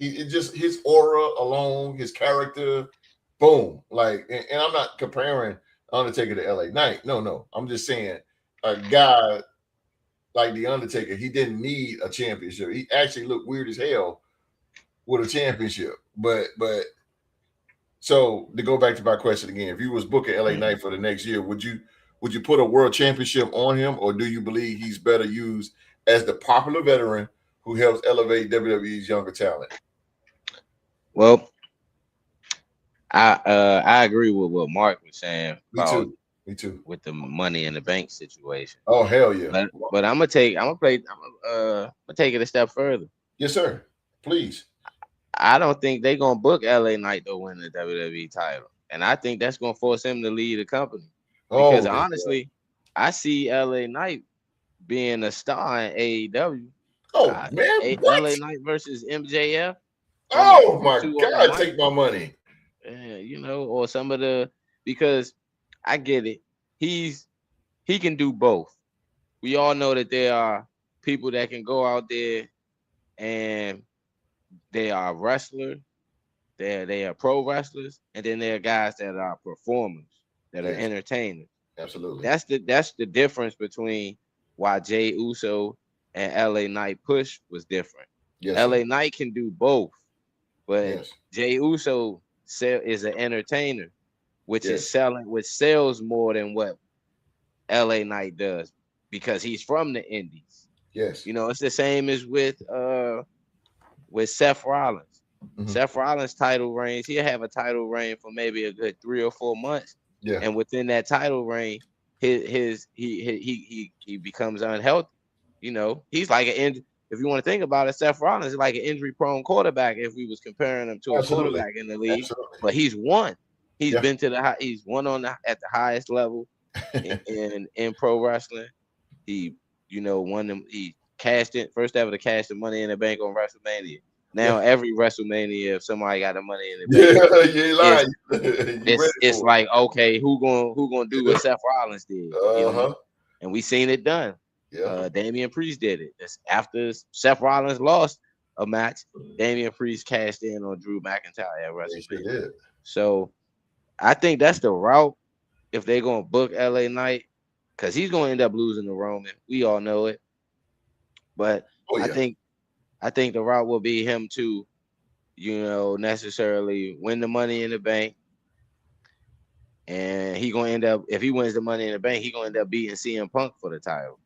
It just his aura alone, his character, boom. Like, and I'm not comparing Undertaker to LA Knight. No. I'm just saying a guy like The Undertaker, he didn't need a championship. He actually looked weird as hell with a championship. But so to go back to my question again, if you was booking LA Knight for the next year, would you put a world championship on him, or do you believe he's better used as the popular veteran who helps elevate WWE's younger talent? Well, I agree with what Mark was saying. Me too. With the Money in the Bank situation. Oh hell yeah! But I'm gonna take it a step further. Yes, sir. Please. I don't think they're gonna book LA Knight to win the WWE title, and I think that's gonna force him to lead the company. Because honestly, I see LA Knight being a star in AEW. Oh man, what? LA Knight versus MJF. Oh my God, take my money. You know, or some of the, because I get it. He can do both. We all know that there are people that can go out there and they are wrestlers, they are pro wrestlers, and then there are guys that are performers, that are entertainers. Absolutely. That's the difference between why Jay Uso and LA Knight push was different. Yes, LA Knight can do both, but Jay Uso is an entertainer, which sells more than what LA Knight does, because he's from the indies. Yes. You know, it's the same as with Seth Rollins. Mm-hmm. Seth Rollins' title reigns, he'll have a title reign for maybe a good 3 or 4 months. Yeah. And within that title reign, he becomes unhealthy. You know, he's like if you want to think about it, Seth Rollins is like an injury-prone quarterback if we was comparing him to a quarterback in the league. Absolutely. But he's won. He's been to he's won at the highest level in pro wrestling. He, won them. He cashed in first ever to cash the Money in the Bank on WrestleMania. Now every WrestleMania, if somebody got the Money in the Bank, it's like, okay, who gonna do what Seth Rollins did? And we seen it done. Damian Priest did it. That's after Seth Rollins lost a match, Damian Priest cashed in on Drew McIntyre at WrestleMania. So I think that's the route if they're gonna book LA Knight, because he's gonna end up losing to Roman. We all know it. But I think the route will be him to, necessarily win the Money in the Bank. And he gonna end up, if he wins the Money in the Bank, he gonna end up beating CM Punk for the title.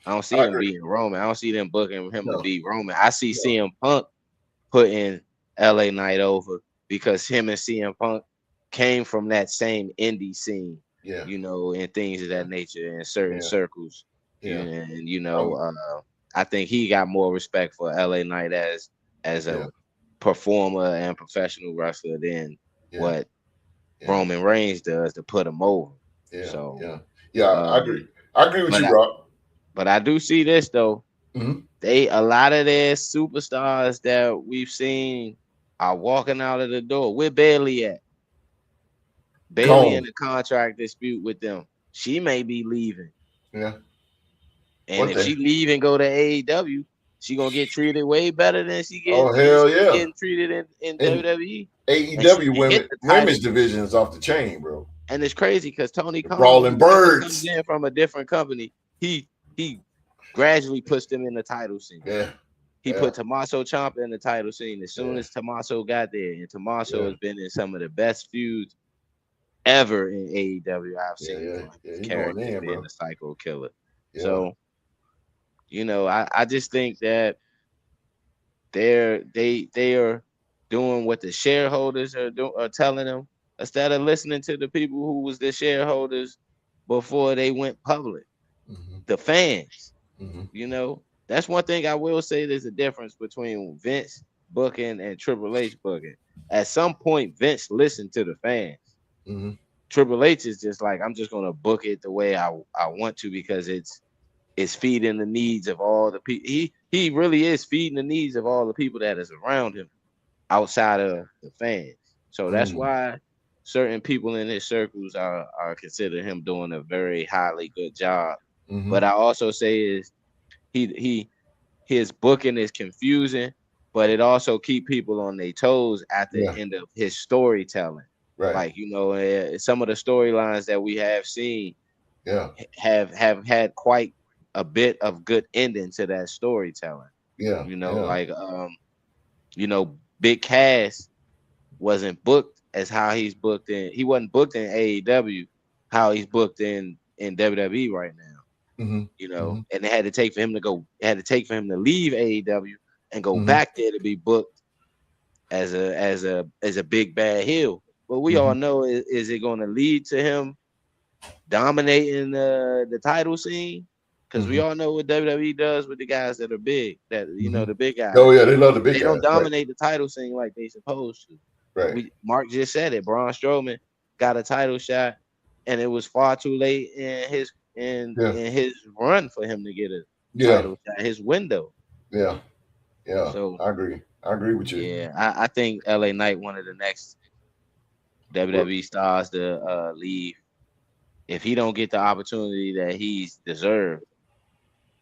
I don't see him beating Roman. I don't see them booking him to beat Roman. I see CM Punk putting LA Knight over, because him and CM Punk came from that same indie scene, and things of that nature in certain circles. And I think he got more respect for LA Knight as a performer and professional wrestler than what Yeah. Roman Reigns does to put him over. Yeah. So I agree. I agree with but you, Rob. but I do see this though. Mhm. A lot of their superstars that we've seen are walking out of the door. Where Bailey at? Bailey in Gone. a contract dispute with them. She may be leaving. Yeah. And What if she the? leave and go to AEW, she gonna get treated way better than Oh, hell she's yeah. getting treated in And WWE. And she AEW can get the women's title. division is off the chain, bro. And it's crazy because Tony The Khan, Brawling whoever comes Birds. in from a different company, he gradually puts them in the title scene. Yeah. He put Tommaso Ciampa in the title scene as soon as Tommaso got there, and Tommaso has been in some of the best feuds ever in AEW I've seen from his He going character in, being bro. a psycho killer. Yeah. So, I just think that they are doing what the shareholders are telling them instead of listening to the people who was the shareholders before they went public. Mm-hmm. The fans. Mm-hmm. That's one thing I will say. There's a difference between Vince booking and Triple H booking. At some point, Vince listened to the fans. Mm-hmm. Triple H is just like, I'm just gonna book it the way I want to because it's feeding the needs of all the people. He really is feeding the needs of all the people that is around him outside of the fans. So that's why certain people in his circles are considering him doing a very highly good job. Mm-hmm. But I also say is his booking is confusing, but it also keep people on their toes at the end of his storytelling. Right. Like, some of the storylines that we have seen have had quite a bit of good ending to that storytelling. Yeah. Like Big Cass wasn't booked as how he's booked he wasn't booked in AEW how he's booked in WWE right now. Mm-hmm. And it had to take for him to leave AEW and go Mm-hmm. back there to be booked as a big bad heel. But we all know, is it going to lead to him dominating the title scene? Because we all know what WWE does with the guys that are big, that the big guys. Oh yeah, they love the big guys. They don't dominate the title scene like they supposed to. Right. Mark just said it. Braun Strowman got a title shot, and it was far too late in his run for him to get a title shot. His window. Yeah. So I agree with you. Yeah, I think LA Knight one of the next WWE stars to leave. If he don't get the opportunity that he's deserved,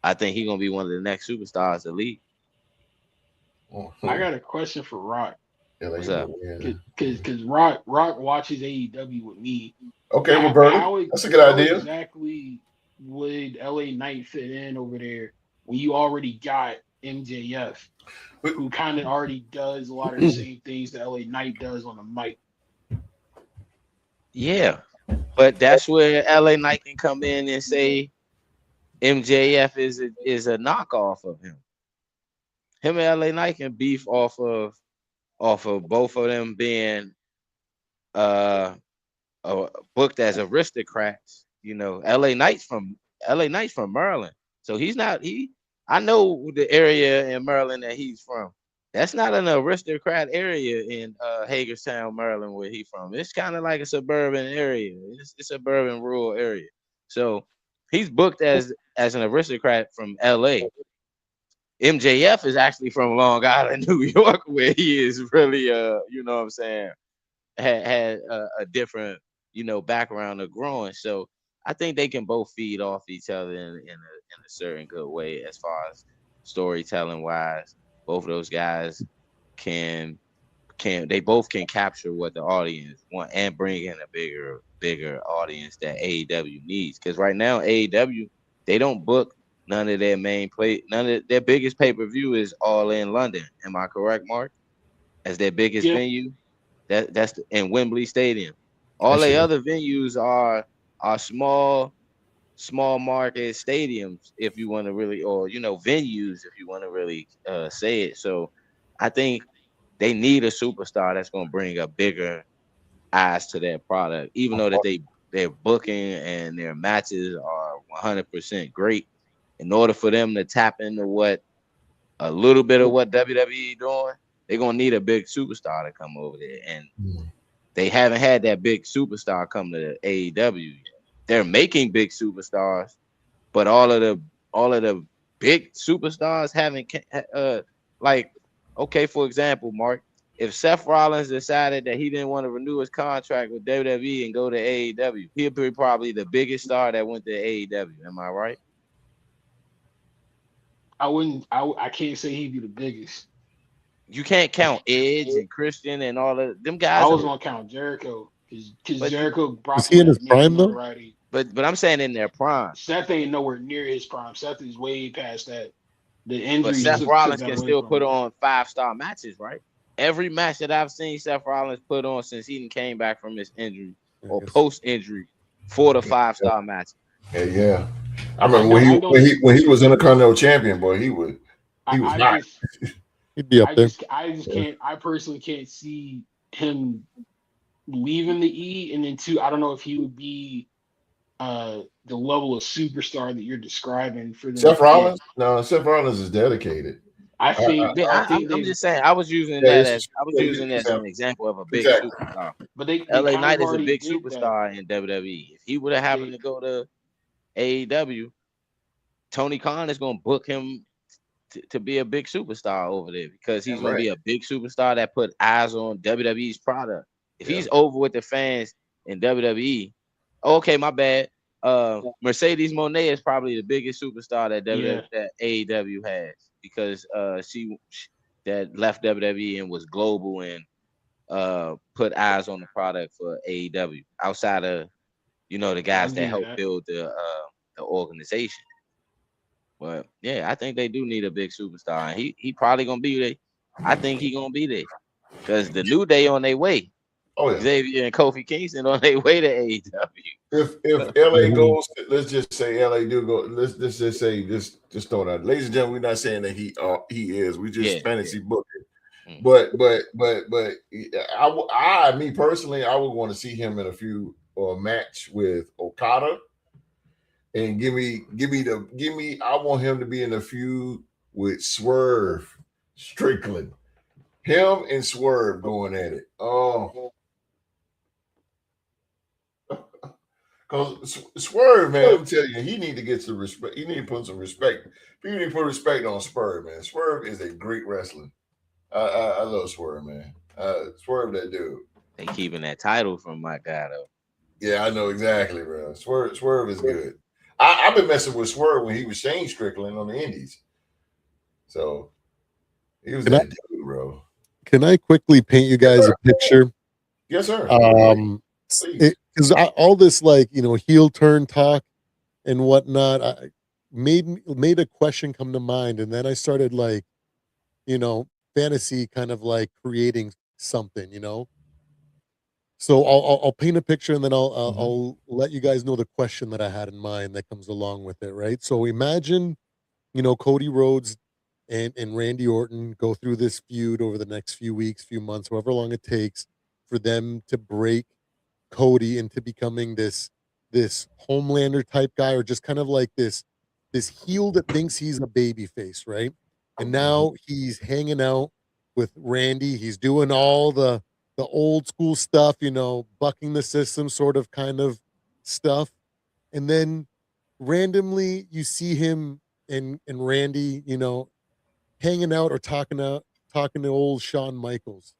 I think he's gonna be one of the next superstars to leave. I got a question for Rock. What's up? Because Rock watches AEW with me. Okay, Roberta. That's a good idea. Exactly would LA Knight fit in over there when you already got MJF, who kind of already does a lot of the same things that LA Knight does on the mic? Yeah, but that's where LA Knight can come in and say MJF is a knockoff of him. Him and LA Knight can beef off of both of them being booked as aristocrats. LA Knight's from Maryland, so I know the area in Maryland that he's from. That's not an aristocrat area in Hagerstown, Maryland, where he's from. It's kind of like a suburban area. It's a suburban rural area. So he's booked as an aristocrat from LA. MJF is actually from Long Island, New York, where he is really had a different background of growing. So I think they can both feed off each other in a certain good way as far as storytelling wise. Both of those guys can both capture what the audience want and bring in a bigger audience that AEW needs. Because right now AEW, they don't book none of their none of their biggest pay-per-view is All In London. Am I correct, Mark? As their biggest venue, that's in Wembley Stadium. All the other venues are small market stadiums, if you want to really, or venues, if you want to really say it. So I think they need a superstar that's going to bring a bigger eyes to their product, even though that their booking and their matches are 100% great. In order for them to tap into a little bit of what WWE doing, they're gonna need a big superstar to come over there. And They haven't had that big superstar come to the AEW. They're making big superstars, but all of the big superstars haven't like, okay, for example, Mark, if Seth Rollins decided that he didn't want to renew his contract with WWE and go to AEW, he'll be probably the biggest star that went to AEW. Am I right? I can't say he'd be the biggest. You can't count Edge and Christian and all of them I guys. was gonna count Jericho because Jericho Was he in his prime though? notoriety. But I'm saying in their prime. Seth ain't nowhere near his prime. Seth is way past that. The But injuries Seth took Rollins that can away still from put him. on 5-star matches, right? Every match that I've seen Seth Rollins put on since he came back from his injury or post injury, 4 to 5-star matches. Yeah. I remember when he was Intercontinental Champion, boy, he was hot. He'd be up there. I just can't. I personally can't see him leaving the E, and then I don't know if he would be the level of superstar that you're describing for them. Seth Rollins? No, Seth Rollins is dedicated. I think. I'm just saying. I was using that as an example of a big superstar. But they LA Knight is a big superstar in WWE. If he would have happened to go to AEW, Tony Khan is going to book him to be a big superstar over there because he's going to be a big superstar that put eyes on WWE's product. If he's over with the fans in WWE, okay, my bad. Mercedes Moné is probably the biggest superstar that AEW has because she that left WWE and was global and put eyes on the product for AEW outside of the guys that helped build the organization. But yeah, I think they do need a big superstar. And he probably gonna be there. I think he gonna be there because the New Day on their way. Oh yeah, Xavier and Kofi Kingston on their way to AEW. If LA goes, let's just say LA do go. Let's just say just throw that, ladies and gentlemen. We're not saying that he is. We just fantasy booking. But me personally, I would want to see him in a feud or a match with Okada. And I want him to be in a feud with Swerve Strickland. Him and Swerve going at it. Oh. Because Swerve, man, I'm telling you, he need to get some respect. He need to put some respect. People need to put respect on Swerve, man. Swerve is a great wrestler. I love Swerve, man. Swerve that dude. They keeping that title from my guy, though. Yeah, I know exactly, bro. Swerve is good. I've been messing with Swerve when he was Shane Strickland on the Indies. So he was that dude, bro. Can I quickly paint you guys a picture? Yes, sir. Because all this heel turn talk and whatnot made a question come to mind, and then I started fantasy kind of creating something, So I'll paint a picture and then I'll let you guys know the question that I had in mind that comes along with it, right? So imagine, Cody Rhodes and Randy Orton go through this feud over the next few weeks, few months, however long it takes for them to break Cody into becoming this Homelander type guy, or just kind of like this heel that thinks he's a baby face, right? And now he's hanging out with Randy. He's doing all the old school stuff, bucking the system sort of kind of stuff. And then randomly you see him and Randy, hanging out or talking to old Shawn Michaels.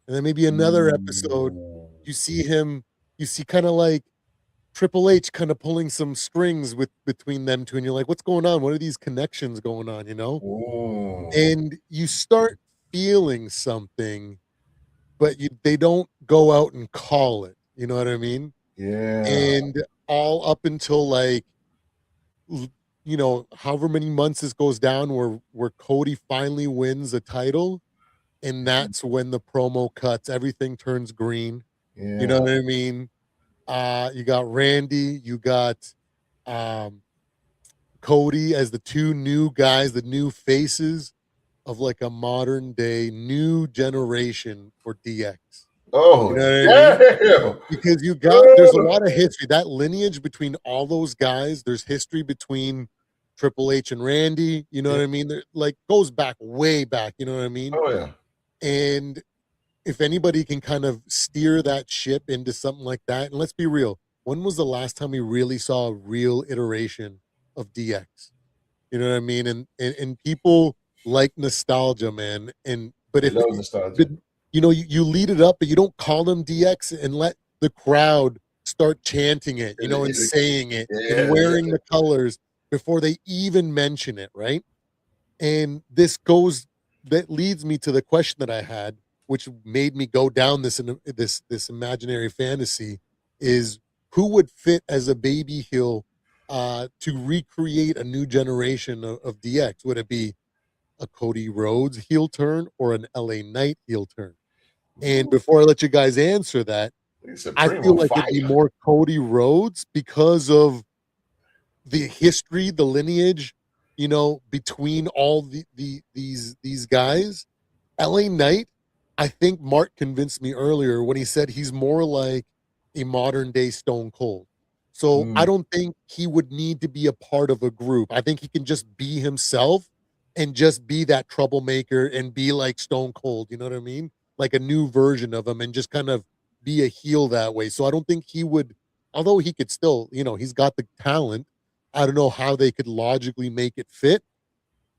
And then maybe another episode, you see kind of like Triple H kind of pulling some strings between them two. And you're like, what's going on? What are these connections going on, And you start feeling something, but they don't go out and call it. You know what I mean? Yeah. And all up until however many months this goes down where Cody finally wins a title. And that's when the promo cuts, everything turns green. Yeah. You know what I mean? You got Randy, you got Cody as the two new guys, the new faces of a modern day new generation for DX. Oh, you know what I mean? Because there's a lot of history. That lineage between all those guys, there's history between Triple H and Randy, you know what I mean? Goes back way back, you know what I mean? Oh yeah. And if anybody can kind of steer that ship into something like that, and let's be real, when was the last time we really saw a real iteration of DX? You know what I mean? And people like nostalgia, man. And but They if love but, nostalgia. you lead it up, but you don't call them DX and let the crowd start chanting it, and saying it and Yeah, wearing the colors before they even mention it, right? And that leads me to the question that I had, which made me go down this imaginary fantasy, is who would fit as a baby heel to recreate a new generation of DX? Would it be a Cody Rhodes heel turn or an LA Knight heel turn? And before I let you guys answer that, I Supreme feel on like it'd be fire. more Cody Rhodes because of the history, the lineage, between all these guys. LA Knight, I think Mark convinced me earlier when he said he's more like a modern day Stone Cold. So I Mm. don't think he would need to be a part of a group. I think he can just be himself and just be that troublemaker and be like Stone Cold. You know what I mean? Like a new version of him and just kind of be a heel that way. So I don't think he would, although he could still, he's got the talent. I don't know how they could logically make it fit,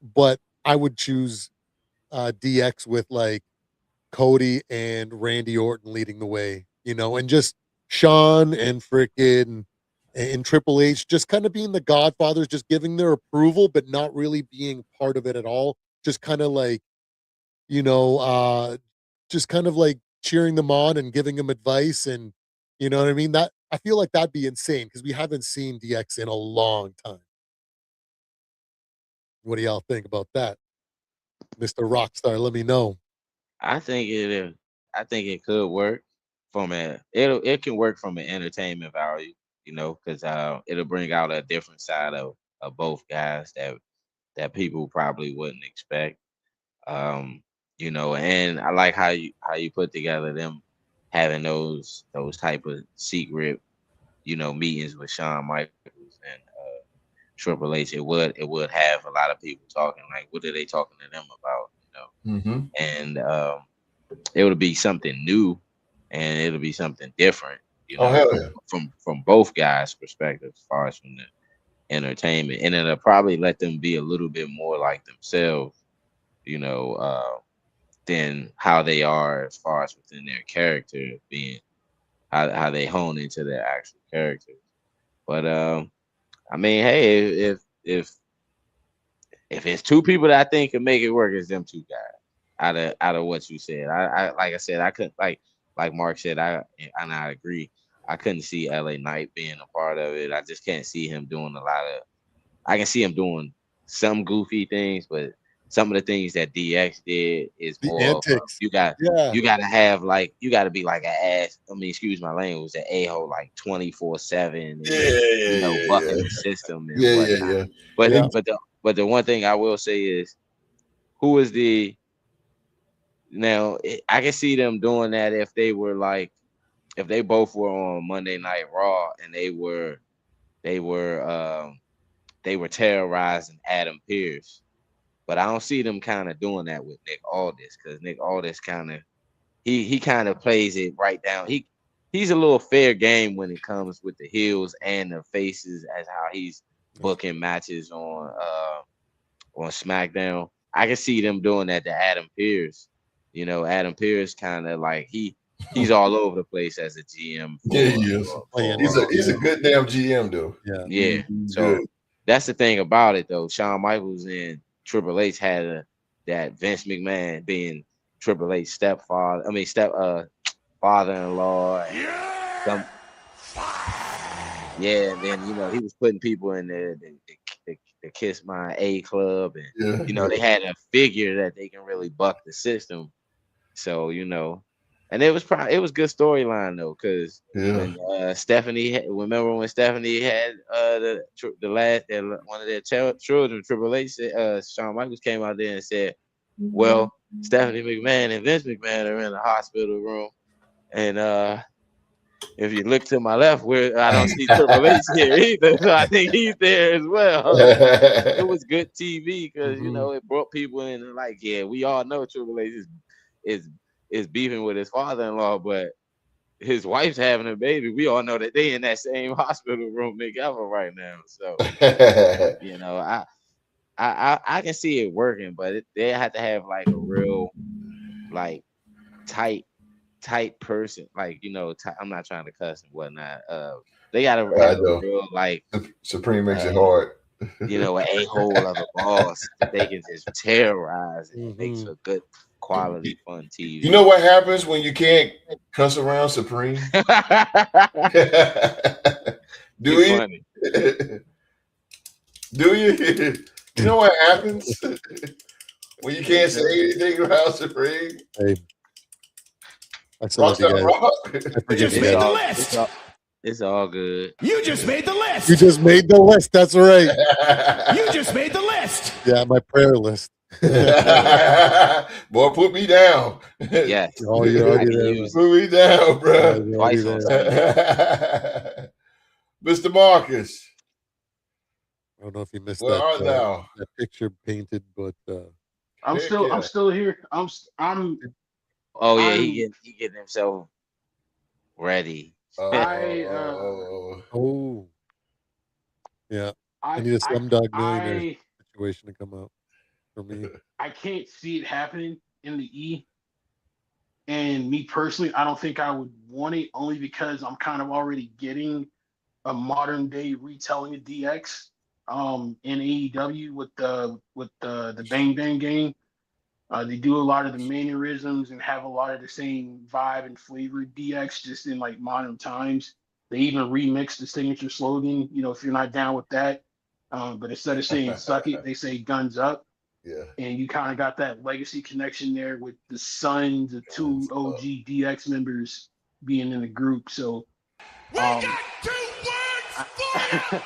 but I would choose DX with like Cody and Randy Orton leading the way, and just Shawn and frickin' and Triple H just kind of being the godfathers, just giving their approval, but not really being part of it at all. Just kind of like, you know, uh, just kind of like cheering them on and giving them advice. And you know what I mean? That I feel like that'd be insane because we haven't seen DX in a long time. What do y'all think about that? Mr. Rockstar, let me know. I think it. I think it could work from it can work from an entertainment value, because it'll bring out a different side of both guys that people probably wouldn't expect. Um, and I like how you put together them having those type of secret, meetings with Shawn Michaels and Triple H. It would have a lot of people talking like, what are they talking to them about? Mm-hmm. And it would be something new, and it'll be something different, Oh hell yeah. from both guys' perspective, as far as from the entertainment, and it'll probably let them be a little bit more like themselves, you know, uh, than how they are as far as within their character being how they hone into their actual characters. But I mean, hey, if it's two people that I think can make it work, it's them two guys. Out of what you said, I like I said, I couldn't like Mark said, I agree. I couldn't see LA Knight being a part of it. I just can't see him doing a lot of. I can see him doing some goofy things, but some of the things that DX did is The more of antics. you got Yeah. you got to have like you got to be like an ass. I mean, excuse my language, an a-hole like 24/7, and Yeah, yeah, bucking yeah, the system and yeah, yeah, whatnot. yeah. But Yeah. the one thing I will say is who is the now I can see them doing that if they were like if they both were on Monday Night Raw and they were they were terrorizing Adam Pearce. But I don't see them kind of doing that with Nick Aldis because Nick Aldis kind of he kind of plays it right down. He's a little fair game when it comes with the heels and the faces as how he's booking matches on SmackDown. I can see them doing that to Adam Pearce. Adam Pearce kind of like he's all over the place as a GM Yeah, he is. He's a good damn GM though. Yeah. yeah. He's So good. that's the thing about it though. Shawn Michaels and Triple H had that Vince McMahon being Triple H stepfather. I mean father-in-law. And some yeah, and then he was putting people in there the Kiss My A Club, and Yeah, they had a figure that they can really buck the system. So and it was good storyline though, because yeah. when Stephanie, remember when Stephanie had the last one of their children, Triple H, Shawn Michaels came out there and said, "Well, Stephanie McMahon and Vince McMahon are in the hospital room, and if you look to my left, where I don't see Triple H here either, so I think he's there as well." It was good TV because Mhm. it brought people in and like, yeah, we all know Triple H is is beefing with his father-in-law, but his wife's having a baby. We all know that they in that same hospital room together right now. So you know, I can see it working, but they have to have like a real like tight person, like I'm not trying to cuss and whatnot. They gotta have a real like Supreme makes it hard. An a-hole of a boss that they can just terrorize and it makes for good quality fun TV. You know what happens when you can't cuss around Supreme? Do you? Funny. Do you? You know what happens when you can't say anything around Supreme? Hey, I You just made the list. It's all good. You just made the list. You just made the list. That's right. You just made the list. Yeah, my prayer list. Boy, put me down. Yes. Oh, you're already there. Put me down, bro. Twice on Sunday. Mr. Marcus. I don't know if you missed Where are thou? that picture painted, but I'm still here. I'm. Oh yeah, he getting himself ready. Yeah. I need a Slumdog Millionaire situation to come out for me. I can't see it happening in the E. And me personally, I don't think I would want it, only because I'm kind of already getting a modern day retelling of DX in AEW with the Bang Bang game. They do a lot of the mannerisms and have a lot of the same vibe and flavor DX, just in like modern times. They even remixed the signature slogan, if you're not down with that. But instead of saying suck it, they say guns up. Yeah. And you kind of got that legacy connection there with the sons of two OG DX members being in the group. So we got 2 words for you.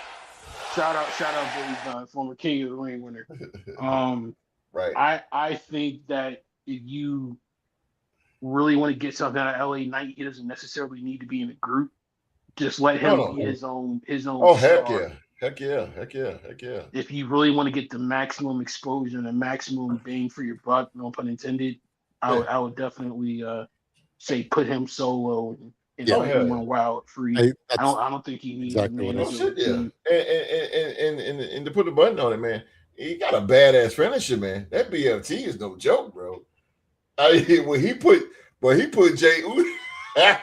Shout out Billy Gunn, former King of the Ring winner. Right. I think that if you really want to get something out of LA Knight, he doesn't necessarily need to be in a group. Just let him be his own Oh, star. heck yeah. If you really want to get the maximum exposure and the maximum bang for your buck, no pun intended, I would definitely say put him solo and let him run wild free. I don't think he needs exactly a And to put a button on it, man, he got a badass finisher, man. That BFT is no joke, bro. When he put Jey Uso,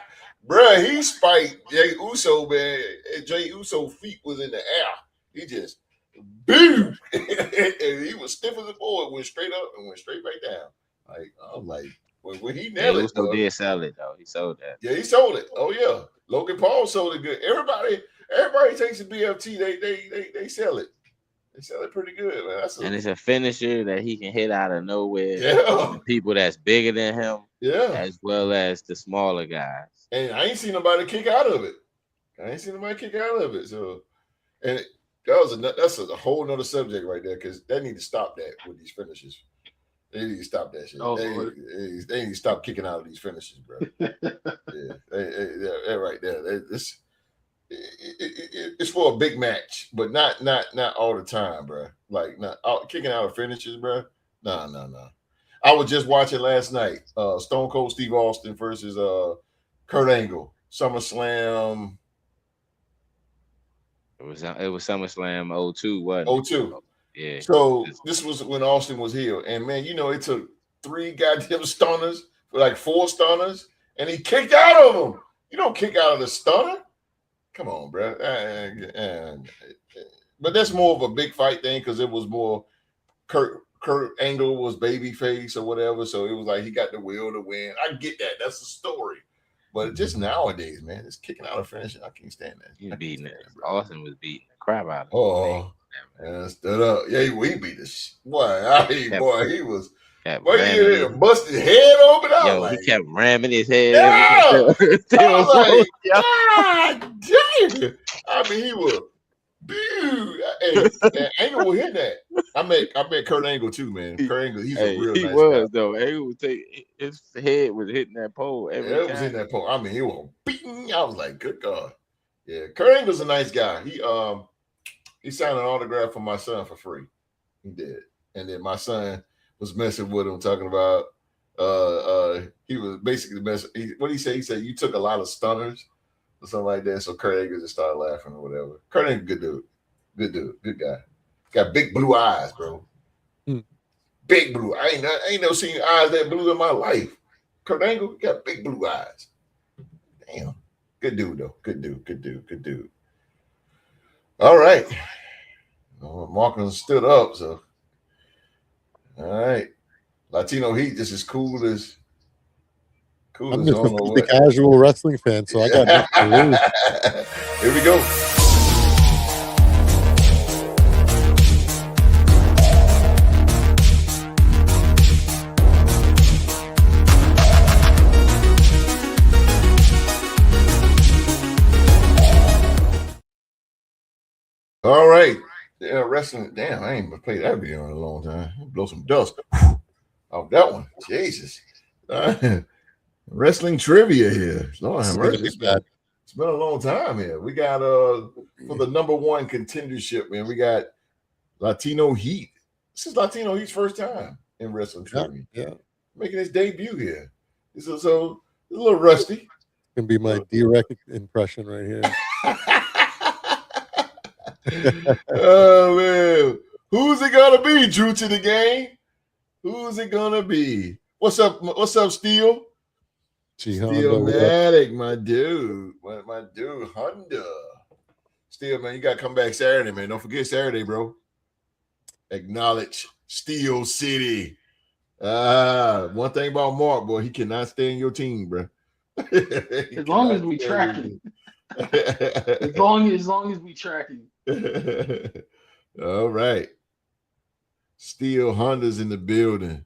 bruh, he spiked Jey Uso, man. And Jey Uso feet was in the air. He just boom, and he was stiff as a board. Went straight up and went straight back down. Like I'm like, when he nailed it, Uso did sell it though. He sold that. Yeah, he sold it. Oh yeah, Logan Paul sold it good. Everybody takes a BFT. They sell it. They sell it pretty good, man. And it's a finisher that he can hit out of nowhere. Yeah. People that's bigger than him. Yeah. As well as the smaller guys. And I ain't seen nobody kick out of it. So, and that's a whole nother subject right there, because they need to stop that with these finishes. They need to stop that shit. They need to stop kicking out of these finishes, bro. They're right there. It's for a big match, but not all the time, bro. Like not kicking out of finishes, bro. No. I was just watching last night. Stone Cold Steve Austin versus Kurt Angle, SummerSlam. It was SummerSlam 02, wasn't it? 02. Yeah. So this was when Austin was here, and man, it took 3 goddamn stunners, like 4 stunners, and he kicked out of them. You don't kick out of the stunner. Come on, bro. But that's more of a big fight thing, because it was more Kurt Angle was babyface or whatever, so it was like he got the will to win. I get that. That's the story. But just nowadays, man, it's kicking out of finishing. I can't stand that. He's beating it. Austin was beating the crap out of him. Oh, man, stood up. Yeah, he beat the boy. He was. Boy, he busted his head open. He kept ramming his head. Yeah. I was like, God damn. I mean, he was. And Angle will hit that. I met Kurt Angle too, man. Kurt Angle, he's a real nice guy. He was though. Angle would take his head was hitting that pole every time. It was hitting that pole. I mean, he was beating. I was like, good God. Yeah, Kurt Angle's a nice guy. He signed an autograph for my son for free. He did, and then my son was messing with him, talking about He was basically what did he say? He said you took a lot of stunners or something like that. So Kurt Angle just started laughing or whatever. Kurt Angle, good dude, good guy. Got big blue eyes, bro. Big blue. I ain't never seen eyes that blue in my life. Kurt Angle got big blue eyes. Damn, good dude though. Good dude. All right. Marcus stood up, so all right. Latino Heat just as cool as I'm just a casual wrestling fan, so I got nothing to lose. Here we go. All right. Yeah, wrestling. Damn, I ain't been played that video in a long time. Blow some dust off that one. Jesus. Wrestling trivia here. Lord have mercy. It's been a long time here. We got for the number one contendership, man. We got Latino Heat. This is Latino Heat's first time in wrestling trivia. Yeah. Making his debut here. This is a little rusty. It's gonna be my direct impression right here. Oh man, who's it gonna be? Drew to the game. Who's it gonna be? What's up, Steel? Steelmatic, my dude, my dude, Honda. Steel, man, you gotta come back Saturday, man. Don't forget Saturday, bro. Acknowledge Steel City. One thing about Mark, boy, he cannot stay in your team, bro. As long as we tracking. as long as we tracking. All right. Steel Honda's in the building.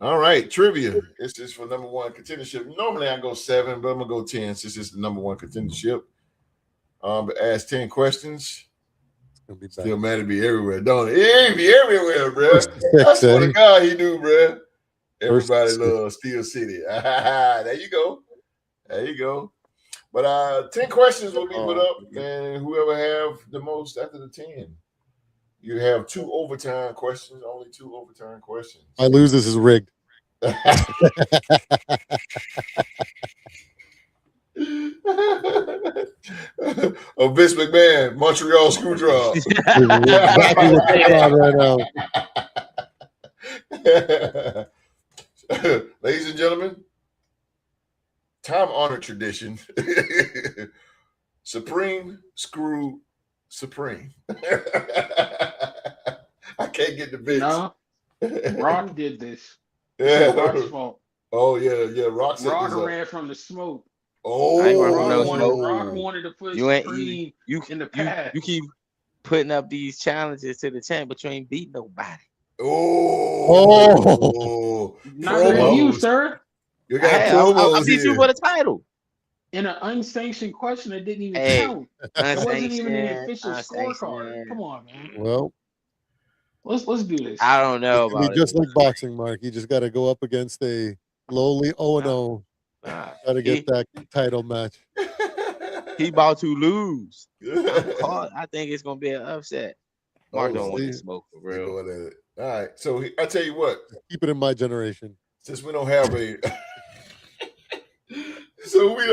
All right, trivia. This is for number one contendership. Normally I go 7, but I'm gonna go 10 since it's the number one contendership. But ask 10 questions. Still mad to be everywhere, don't it? He ain't be everywhere, bro. I swear to God, he do, bro. Everybody loves Steel City. There you go. But 10 questions will be put up, and whoever have the most after the 10. You have 2 overtime questions, only 2 overtime questions. I lose, this is rigged. Oh, Vince McMahon, Montreal Screwdriver. Exactly what's going on right now. Ladies and gentlemen, time-honored tradition. Supreme Screw Supreme. I can't get the bitch. No, Rock did this. Yeah. Rock's fault. Oh yeah. Rock ran from the smoke. Oh, Rock wanted to put Supreme in the past. You keep putting up these challenges to the champ, but you ain't beat nobody. Oh. Not for you, sir. You got promos I beat you for the title. In an unsanctioned question that didn't even count. It wasn't even an official scorecard. Come on, man. Well, let's do this. I don't know about it. Just like boxing, Mark. You just got to go up against a lowly 0-0. Got to get that title match. He about to lose. I think it's gonna be an upset. Mark don't want to smoke for real. All right, so I tell you what. Keep it in my generation. Since we don't have a. So we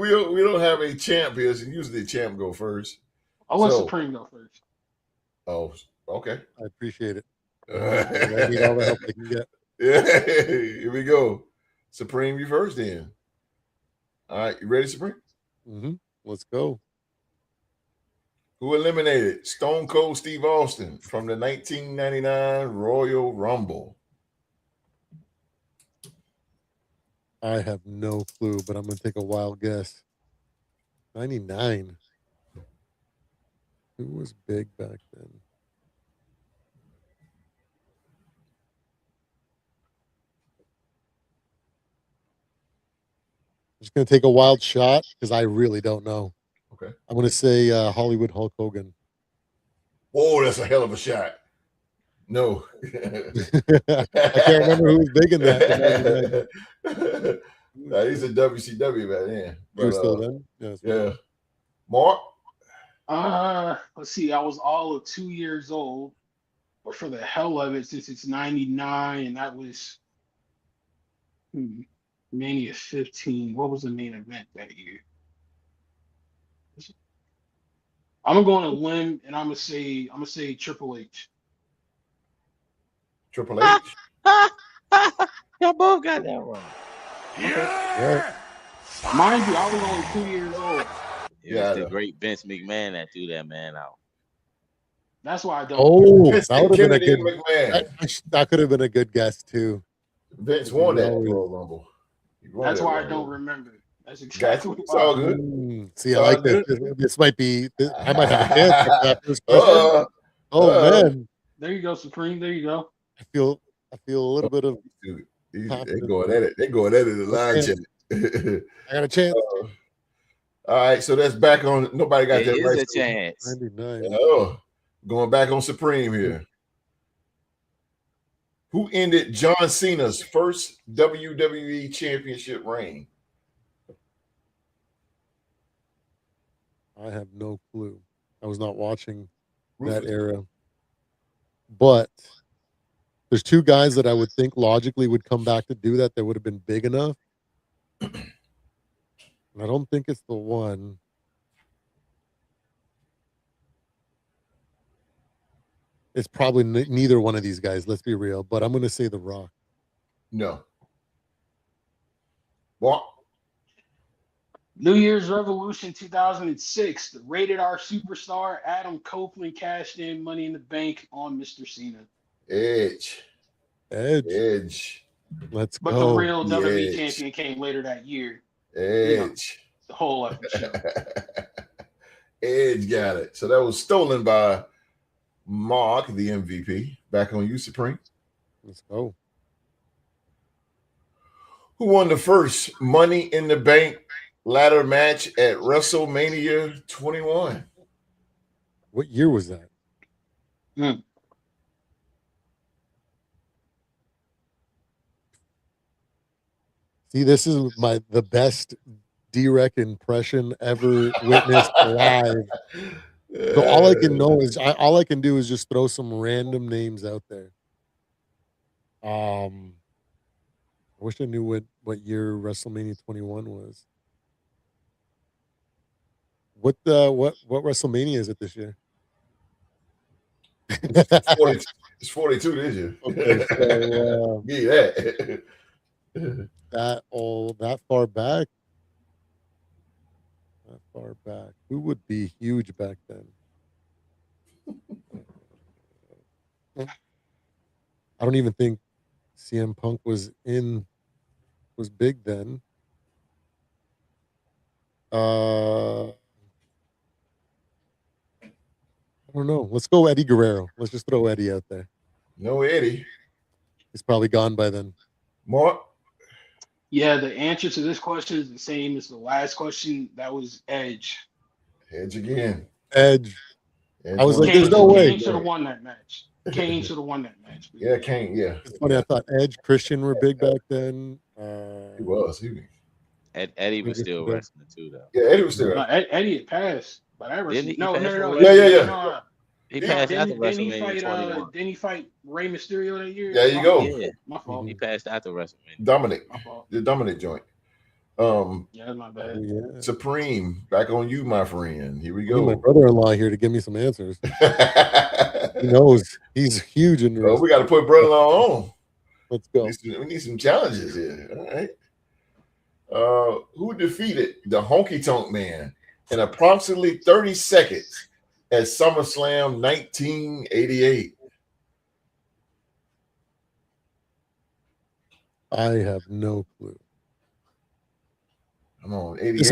don't have a champ here. So usually the champ go first. I'll let Supreme go first. Oh, okay. I appreciate it. I need all the help I can get. Yeah, here we go. Supreme, you first then. All right, you ready, Supreme? Mm-hmm. Let's go. Who eliminated Stone Cold Steve Austin from the 1999 Royal Rumble? I have no clue, but I'm going to take a wild guess. 99. Who was big back then? I'm just going to take a wild shot because I really don't know. Okay. I'm going to say Hollywood Hulk Hogan. Oh, that's a hell of a shot. No. I can't remember who was big in that. He's a WCW back then. He was still then? Yeah. Mark? Let's see. I was all of 2 years old. But for the hell of it, since it's 99, and that was Mania 15. What was the main event that year? I'm gonna go on a limb and I'm gonna say Triple H. Triple H. Y'all both got that wrong. Yeah. Mind you, I was only 2 years old. It was the Yeah. great Vince McMahon that threw that man out. That's why I don't. Oh, Vince that would have been a Kennedy good. McMahon. That could have been a good guess too. Vince won that Always- Royal Rumble. He won That's that why I Royal don't Rumble. remember. That's Gotcha. exactly It's all why. good. See, I like this. This might be. I might have a chance after that first question. Man, There you go, Supreme. There you go. I feel a little bit of. They going at it. They going at it in the line chat. I got a chance. All right, so that's back on. Nobody got There that is right. a chance. 99. Oh, going back on Supreme here. Who ended John Cena's first WWE Championship reign? I have no clue. I was not watching Rufus. that era. But there's two guys that I would think logically would come back to do that would have been big enough. And I don't think it's the one. It's probably neither one of these guys. Let's be real. But I'm going to say The Rock. No. What? New Year's Revolution 2006. The rated R superstar Adam Copeland cashed in Money in the Bank on Mr. Cena. Edge. Let's But go. the real WWE Edge. champion came later that year. Edge. The whole effing show. Edge got it. So that was stolen by Mark, the MVP. Back on you, Supreme. Let's go. Who won the first Money in the Bank ladder match at WrestleMania 21? What year was that? See, this is the best direct impression ever witnessed live. So all I can know is all I can do is just throw some random names out there. I wish I knew what year WrestleMania 21 was. What WrestleMania is it this year? It's 42 this year. Okay, so Yeah, that far back. That far back. Who would be huge back then? I don't even think CM Punk was big then. I don't know. Let's go Eddie Guerrero. Let's just throw Eddie out there. No Eddie. He's probably gone by then. Mark? Yeah, the answer to this question is the same as the last question. That was Edge. Edge again. Edge. I was like, Kane, there's no way. Kane should have won that match. Kane should have won that match. Yeah, Kane, yeah. It's funny. I thought Edge, Christian were big back then. He was. Eddie was still wrestling too, though. Yeah, Eddie was still wrestling. Eddie had passed. But I Didn't he no. Yeah. He passed after Didn't he WrestleMania 21. Didn't he fight Rey Mysterio that year? There you go. Yeah, My fault. he passed after WrestleMania. Dominic. My fault. The Dominic joint. Yeah, that's my bad. Yeah. Supreme, back on you, my friend. Here we I need my go. brother-in-law here to give me some answers. He knows. He's huge in the Well, we got to put brother-in-law on. Let's go. We need some challenges here. All right. Who defeated the Honky Tonk Man in approximately 30 seconds at SummerSlam 1988? I have no clue. Come on, 88. This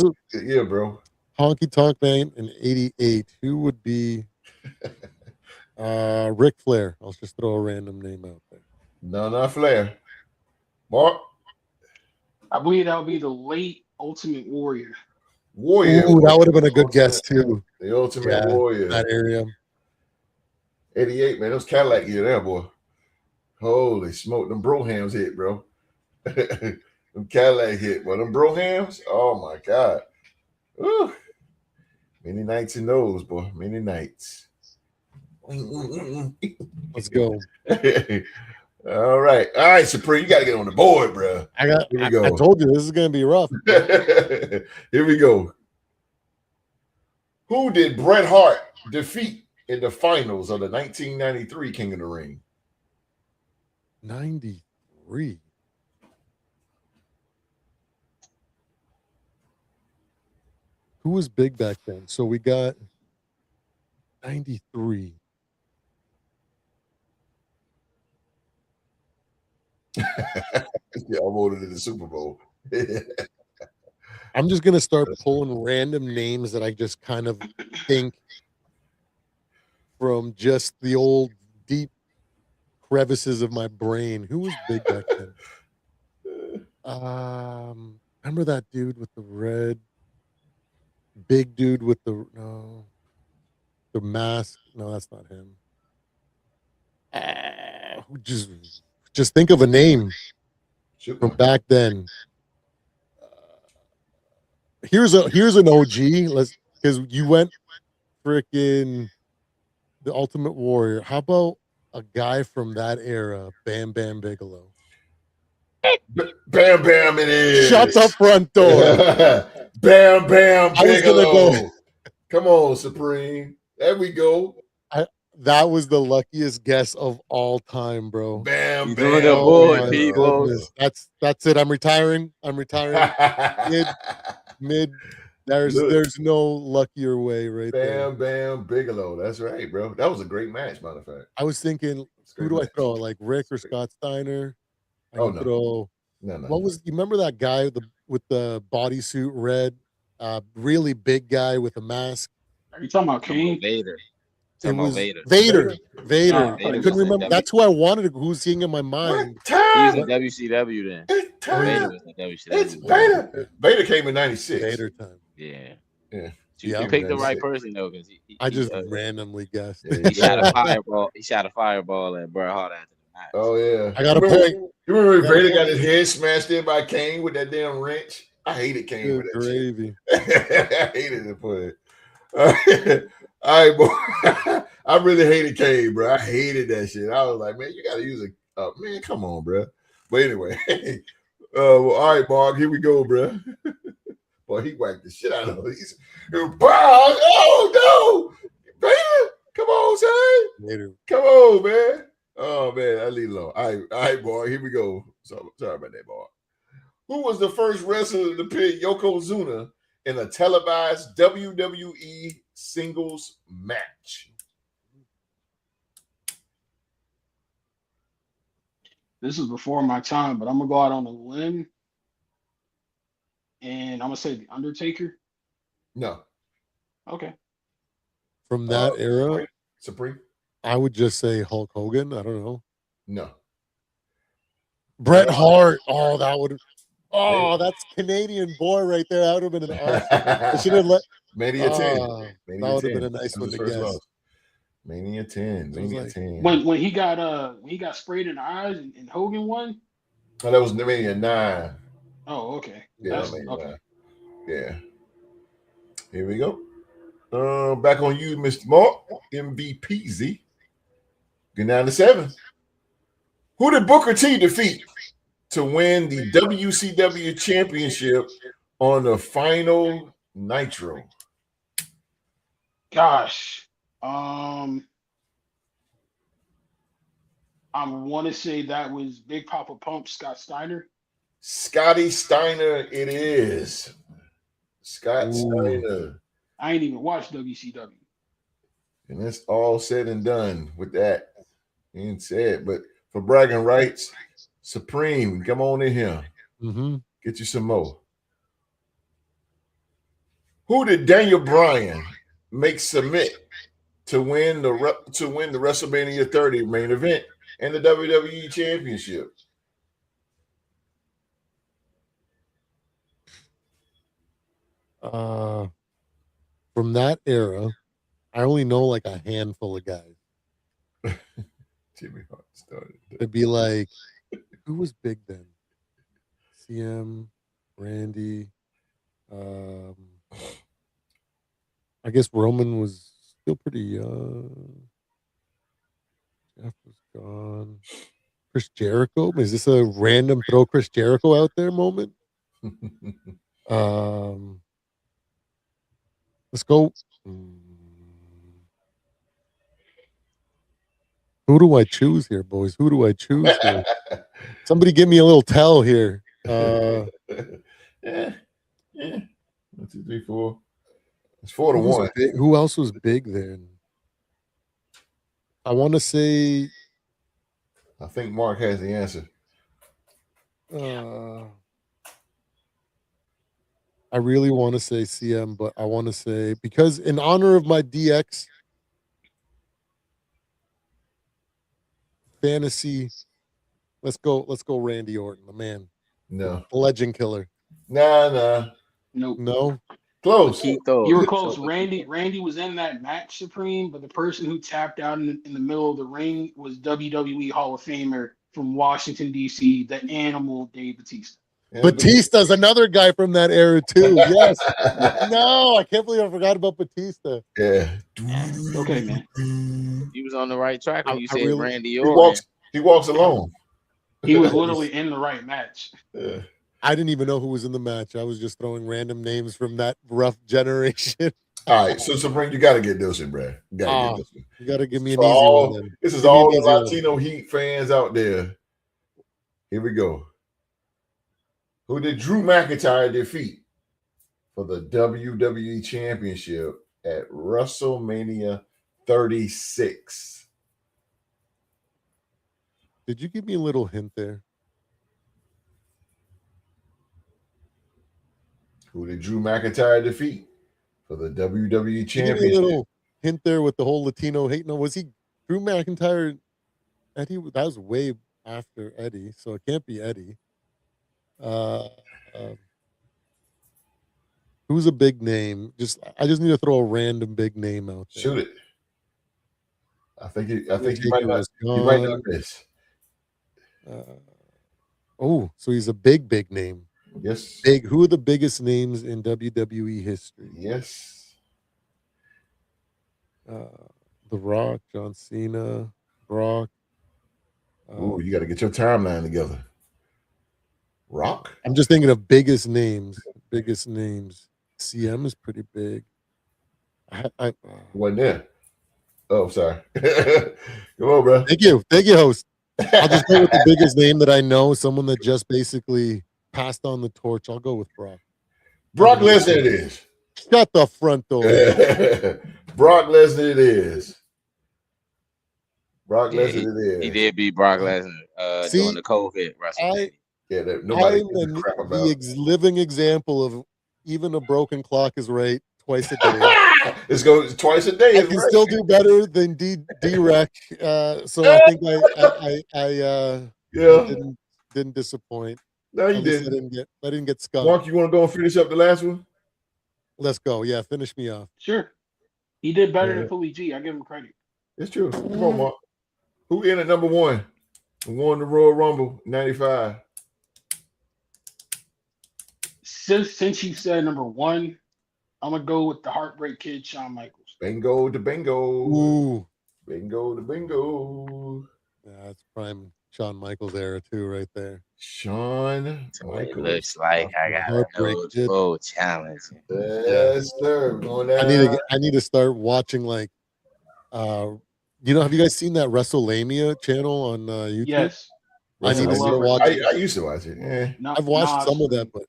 is Yeah, bro. Honky Tonk Man in 88. Who would be Ric Flair? I'll just throw a random name out there. No, not Flair. Mark? I believe that would be the late Ultimate Warrior. Warrior. Ooh, that would have been a good guess too. The Ultimate Warrior. That area. 88, man. Those Cadillac year there, boy. Holy smoke. Them Brohams hit, bro. Them Cadillac hit, boy. Them Brohams, oh my God. Woo. Many nights in those, boy. Many nights. Let's go. All right, Supreme, you got to get on the board, bro. Here we go. I told you this is gonna be rough. Here we go. Who did Bret Hart defeat in the finals of the 1993 King of the Ring? 93. Who was big back then? So we got 93. Yeah, I'm older than the Super Bowl. I'm just gonna start pulling random names that I just kind of think from just the old deep crevices of my brain. Who was big back then? Remember that dude with the red, big dude with the mask? No, that's not him. Just think of a name from back then. Here's an OG. Because you went freaking the Ultimate Warrior. How about a guy from that era, Bam Bam Bigelow? Bam Bam it is. Shut the front door. Bam Bam Bigelow. I was gonna go. Come on, Supreme. There we go. That was the luckiest guess of all time, bro. Bam He's Bam. on the board, people. That's it. I'm retiring. Mid. There's no luckier way right there. Bam Bam Bigelow. That's right, bro. That was a great match, matter of fact. I was thinking, who do I throw? Like Rick or Scott Steiner? No. What was? You remember that guy with the bodysuit red, really big guy with a mask? Are you talking about Kane? Vader. It was Vader. I couldn't remember. That's who I wanted. Who's seeing in my mind? He was in WCW then. Vader was in WCW. It's Vader. Vader came in '96. Vader time. Yeah. You picked the right person though, because I just randomly guessed. He shot a fireball. He shot a fireball at Bret Hart after the match. Oh yeah, I got a point. You remember Vader got his head smashed in by Kane with that damn wrench? I hated Kane with that gravy. I hated it for it. All right, boy. I really hated Kane, bro. I hated that shit. I was like, man, you got to use a man. Come on, bro. But anyway, well, all right, Mark. Here we go, bro. Boy, he whacked the shit out of him. Oh no, Vader! Come on, son. Vader. Come on, man. Oh man, I leave it alone. All right, boy. Here we go. So, sorry about that, boy. Who was the first wrestler to pin Yokozuna in a televised WWE singles match? This is before my time, but I'm gonna go out on a limb, and I'm gonna say the Undertaker. No. Okay. From that era, Supreme. I would just say Hulk Hogan. I don't know. No. Bret Hart. Oh, that would. Oh, that's Canadian boy right there. That would have been an awesome. I should have let. Mania 10. That would have been a nice one to guess. Mania 10. Mania 10. When he got sprayed in the eyes and Hogan won. Oh, that was Mania 9. Oh, okay. Yeah, okay. Yeah. Here we go. Back on you, Mr. Mark. MVP Z. Get down to 7. Who did Booker T defeat to win the WCW championship on the final Nitro? Gosh. I want to say that was Big Papa Pump, Scott Steiner. Scotty Steiner, it is. Scott Steiner. I ain't even watched WCW. And that's all said and done with that. Ain't said, but for bragging rights, Supreme, come on in here. Mm-hmm. Get you some more. Who did Daniel Bryan make submit to win the WrestleMania 30 main event and the WWE Championship? From that era, I only know like a handful of guys. Jimmy Hart started. It'd be like, who was big then? CM, Randy. I guess Roman was still pretty young. Jeff was gone. Chris Jericho? Is this a random throw Chris Jericho out there moment? Let's go. Who do I choose here, boys? Who do I choose here? Somebody give me a little tell here. Yeah. 1, 2, 3, 4. It's 4-1. Who else was big then? I want to say. I think Mark has the answer. I really want to say CM, but I want to say, because in honor of my DX fantasy, let's go Randy Orton, the man. No. The legend killer. Nah. Nope. No. Close. You were close. Randy was in that match, Supreme, but the person who tapped out in the middle of the ring was WWE Hall of Famer from Washington, D.C., the Animal Dave Batista. Batista's another guy from that era too. Yes. No, I can't believe I forgot about Batista. Yeah. Okay, man. You was on the right track when you said really, Randy Orton. He walks alone. He was literally in the right match. Yeah. I didn't even know who was in the match. I was just throwing random names from that rough generation. All right, so Supreme, you got to get this one, Brad. You got to get this one. You got to give me an easy one. Then. This is all the Latino Heat fans out there. Here we go. Who did Drew McIntyre defeat for the WWE Championship at WrestleMania 36? Did you give me a little hint there? Who did Drew McIntyre defeat for the WWE Championship? Give me a little hint there with the whole Latino hate. No, was he Drew McIntyre? Eddie, that was way after Eddie, so it can't be Eddie. Who's a big name? I just need to throw a random big name out there. Shoot it. I think you might not miss. So he's a big name. Yes. Big. Who are the biggest names in WWE history? Yes. The Rock, John Cena, Brock. Ooh, you got to get your timeline together. Rock? I'm just thinking of biggest names. CM is pretty big. I wasn't there. Oh, sorry. Come on, bro. Thank you, host. I'll just go with the biggest name that I know, someone that just basically passed on the torch. I'll go with Brock. Brock Lesnar it is. Shut the front door. Brock Lesnar it is. Brock Lesnar it is. He did beat Brock Lesnar during the COVID WrestleMania. Nobody I'm the living example of even a broken clock is right twice a day. It's going twice a day. I can still do better than D-Rec. So I think I didn't disappoint. No, you didn't. I didn't get skunked. Mark, you want to go and finish up the last one? Let's go. Yeah, finish me off. Sure. He did better than Philly G. I give him credit. It's true. Come on, Mark. Who entered number 1 and won the Royal Rumble 95? Since you said number 1, I'm gonna go with the Heartbreak Kid, Shawn Michaels. Bingo to bingo. Ooh. Bingo to bingo. Yeah, that's prime Shawn Michaels era too, right there. Shawn Michaels. It looks like I got a full challenge. Yes, sir. I need to start watching have you guys seen that WrestleMania channel on YouTube? Yes. I need to start watching. I used to watch it. Yeah. I've watched some of that, but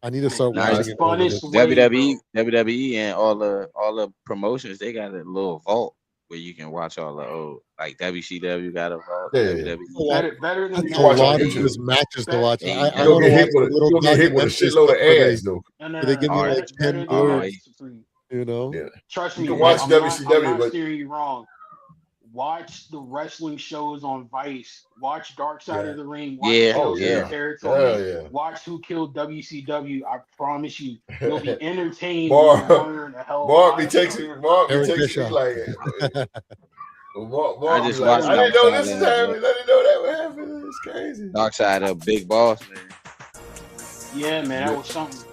I need to start watching it. WWE and all the promotions, they got a little vault where you can watch all the old, like WCW got a vault. WWE. Better than a lot of just matches to watch. I don't get hit with a shitload of ads though. They give me like 10 words. Yeah. Trust me, you can watch WCW, I'm not but steering you wrong. Watch the wrestling shows on Vice. Watch Dark Side of the Ring. Watch Territory. Watch Who Killed WCW. I promise you, you'll be entertained. Mark be texting like, I just watched. I didn't know this is happening. I didn't know that would happen. It's crazy. Dark Side of Big Boss, man. Yeah, man, that was something.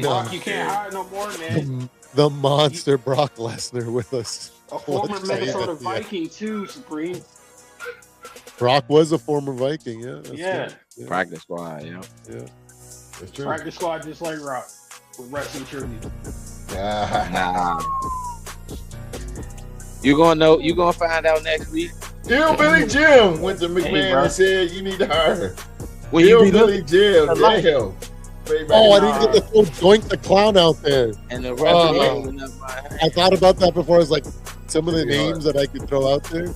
Brock, you can't hide no more, man. The monster Brock Lesnar with us. A former Let's say Minnesota that, yeah. Viking too, Supreme. Brock was a former Viking, yeah. That's Yeah. right. Yeah. Practice squad, Yeah. That's true. Practice squad just like Rock with wrestling trivia. Nah. You gonna find out next week. Hillbilly Jim went to McMahon Hey, bro. and said, "You need to hire her." Will you be Hillbilly Jim, a lot. damn. Baby, Oh, I didn't get to throw Doink the Clown out there. And the referee I thought about that before. I was like, some of the Pretty hard. names that I could throw out there.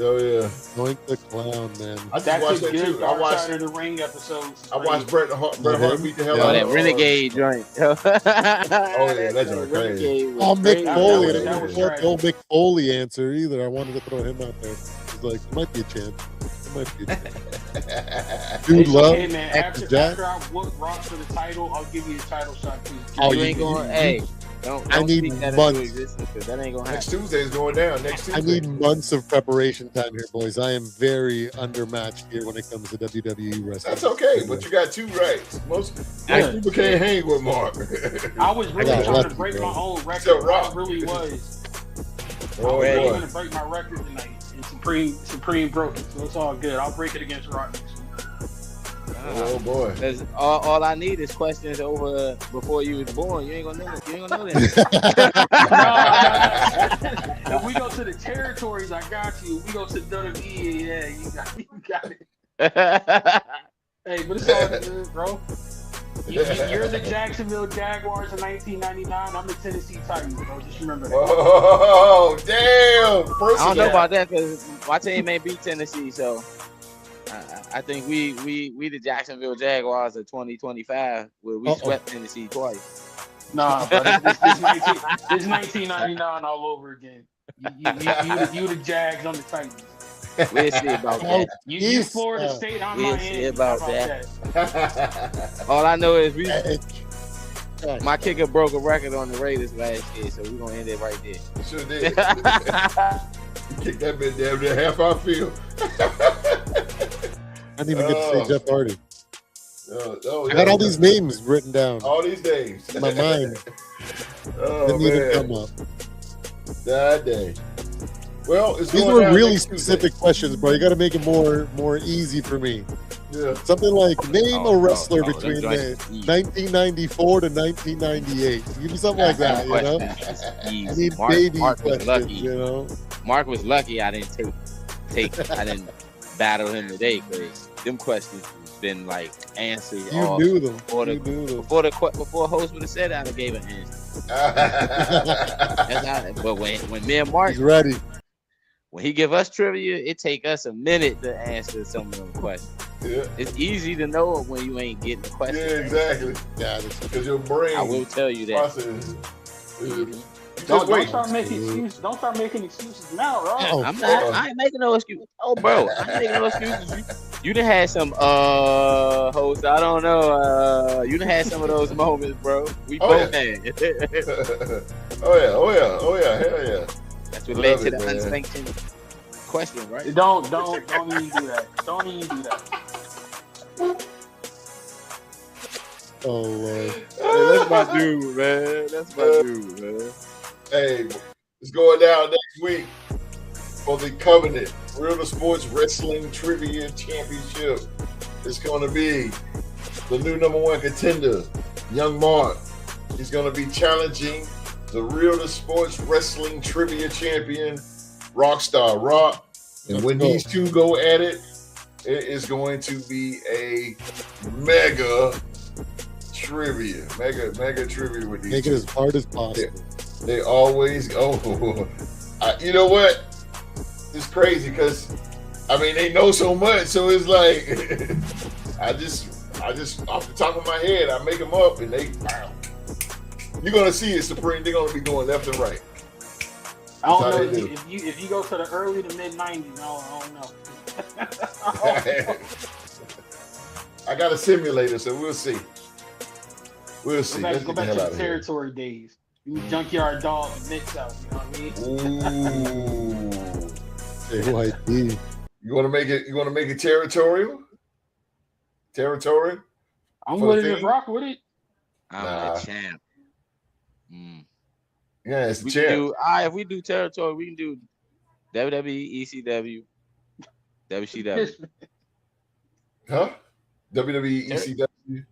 Oh yeah, Doink the Clown, man. I just That's watched a that good too. I Dark watched. Side of the Ring episode. I watched Bret Hart beat the hell Yo, out that of renegade joint. Oh yeah, that's crazy. Oh, Mick That Foley. was- I that didn't was get trash. the old Mick Foley answer either. I wanted to throw him out there. It's like, it might be a chance. It might be a chance. Dude, It's love. okay, man. Dr. After Jack. I whoop Rock for the title, I'll give you a title shot too. Oh, You ain't going. Hey, don't I need speak that months. into existence, 'cause that ain't gonna Next happen. Tuesday is going down. Next Tuesday. I need months of preparation time here, boys. I am very undermatched here when it comes to WWE wrestling. That's okay, but you got two rights. Most Yeah. people can't hang with Mark. I was really got trying lucky, to break bro. my own So record. Rock. I really was. I Oh was really boy. going to break my record tonight. And Supreme broke it, so it's all good. I'll break it against Rock next week. Oh boy. Cause all I need is questions over before you was born. You ain't gonna know. You ain't gonna know that. If we go to the territories, I got you. If we go to WWE, yeah, you got it. Hey, but it's all good, bro. You're the Jacksonville Jaguars in 1999. I'm the Tennessee Titans, bro. Just remember that. Oh damn! I don't know about that because my team ain't beat Tennessee, so I think we the Jacksonville Jaguars of 2025 where we swept Tennessee twice. Nah, bro. This 1999 all over again. You the Jags, I'm the Titans. We'll see about that. You Florida State, I'm We'll Miami. see about How that. All I know is my kicker broke a record on the Raiders last year, so we're gonna end it right there. Sure did. Kick that bit down there half our field. I didn't even get to say Jeff Hardy. Oh, I got all these names written down all these names in my mind. Oh Didn't even man, come up. that day. Well, it's These going were down really next Tuesday. specific questions, bro. You got to make it more easy for me. Yeah. Something like name a wrestler them between joints the easy. 1994 to 1998. Give me something like that, you know? I Easy. need Mark baby was questions, lucky. you know? Mark was lucky I didn't I didn't battle him today because them questions has been like answered You all knew them. before You knew them. before host would have said I'd have gave an answer. That's how, but when me and Mark He's ready. when he give us trivia, it take us a minute to answer some of them questions. Yeah. It's easy to know when you ain't getting the Yeah, question. exactly. Yeah, that's Because your brain I will tell you that. process. Don't wait. start making excuses. Don't start making excuses now, bro. Oh, I'm not. I ain't making no excuses. Oh, bro, I ain't making no excuses. You done had some host. I don't know. You done had some of those moments, bro. We both had. Oh yeah. Hell yeah. That's what led Love to it, the man. unsanctioned question, right? Don't even do that. Don't even do that. Oh, Lord. Hey, that's my dude, man. That's my dude, man. Hey, it's going down next week for the Covenant Real to Sports Wrestling Trivia Championship. It's going to be the new #1 contender, Young Mark. He's going to be challenging the Real to Sports Wrestling Trivia Champion, Rockstar Rock. And Let's when go. these two go at it, it is going to be a mega trivia. Mega trivia with these Make it two. as hard as possible. They always go. You know what? It's crazy because I mean they know so much, so it's like I just off the top of my head I make them up and they. You're gonna see it, Supreme. They're gonna be going left and right. I don't That's how know they do. if you go to the early to mid 90s. I don't know. I got a simulator, so we'll see. We'll see. Let's Go get the back hell to out the of here. territory days. You junkyard dog and mix out. You know what I mean? Ooh. JYD. You want to make it? You want to make it territorial? Territorial? I'm For with the it. thing? Rock with it. I'm Nah. the champ. Yeah, it's the We can champ. do if we do territory, we can do WWE, ECW, WCW. Huh? WWE, Ter- ECW.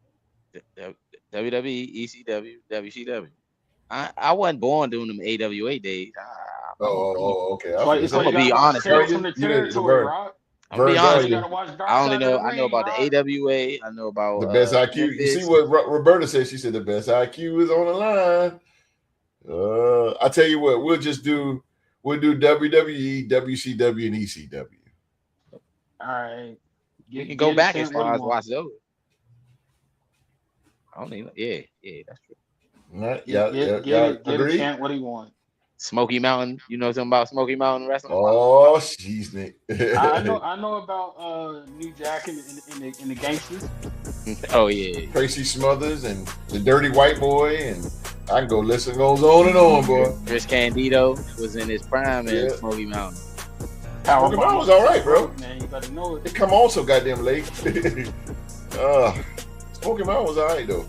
WWE, ECW, WCW. I wasn't born during them AWA days. Okay. I It's was like gonna it's say, like I'm you gonna be gotta watch honest with Tales you. from the You did Territory, Vern. Rock. I'm gonna be Vern honest You with Gagne, gotta you. watch Dark I Side of the know Ring, about the Rock. AWA. I know about the best IQ. You see Memphis. what Roberta said? She said the best IQ is on the line. I tell you what, we'll do WWE, WCW, and ECW. All right. We can go Get back as Champ what he far as want. watch those. I don't even. Yeah, that's true. All right, Get y'all a agree? Champ what he want. Smoky Mountain. You know something about Smoky Mountain wrestling? Oh, jeez, Nick. I know about New Jack and the gangsters. Oh yeah. Tracy Smothers and the Dirty White Boy, and I can go listen goes on and on, boy. Chris Candido was in his prime in Yeah. Smoky Mountain. Smoky Mountain was all right, bro. Man, you better know It it. come on so goddamn late. Smoky Mountain was all right though.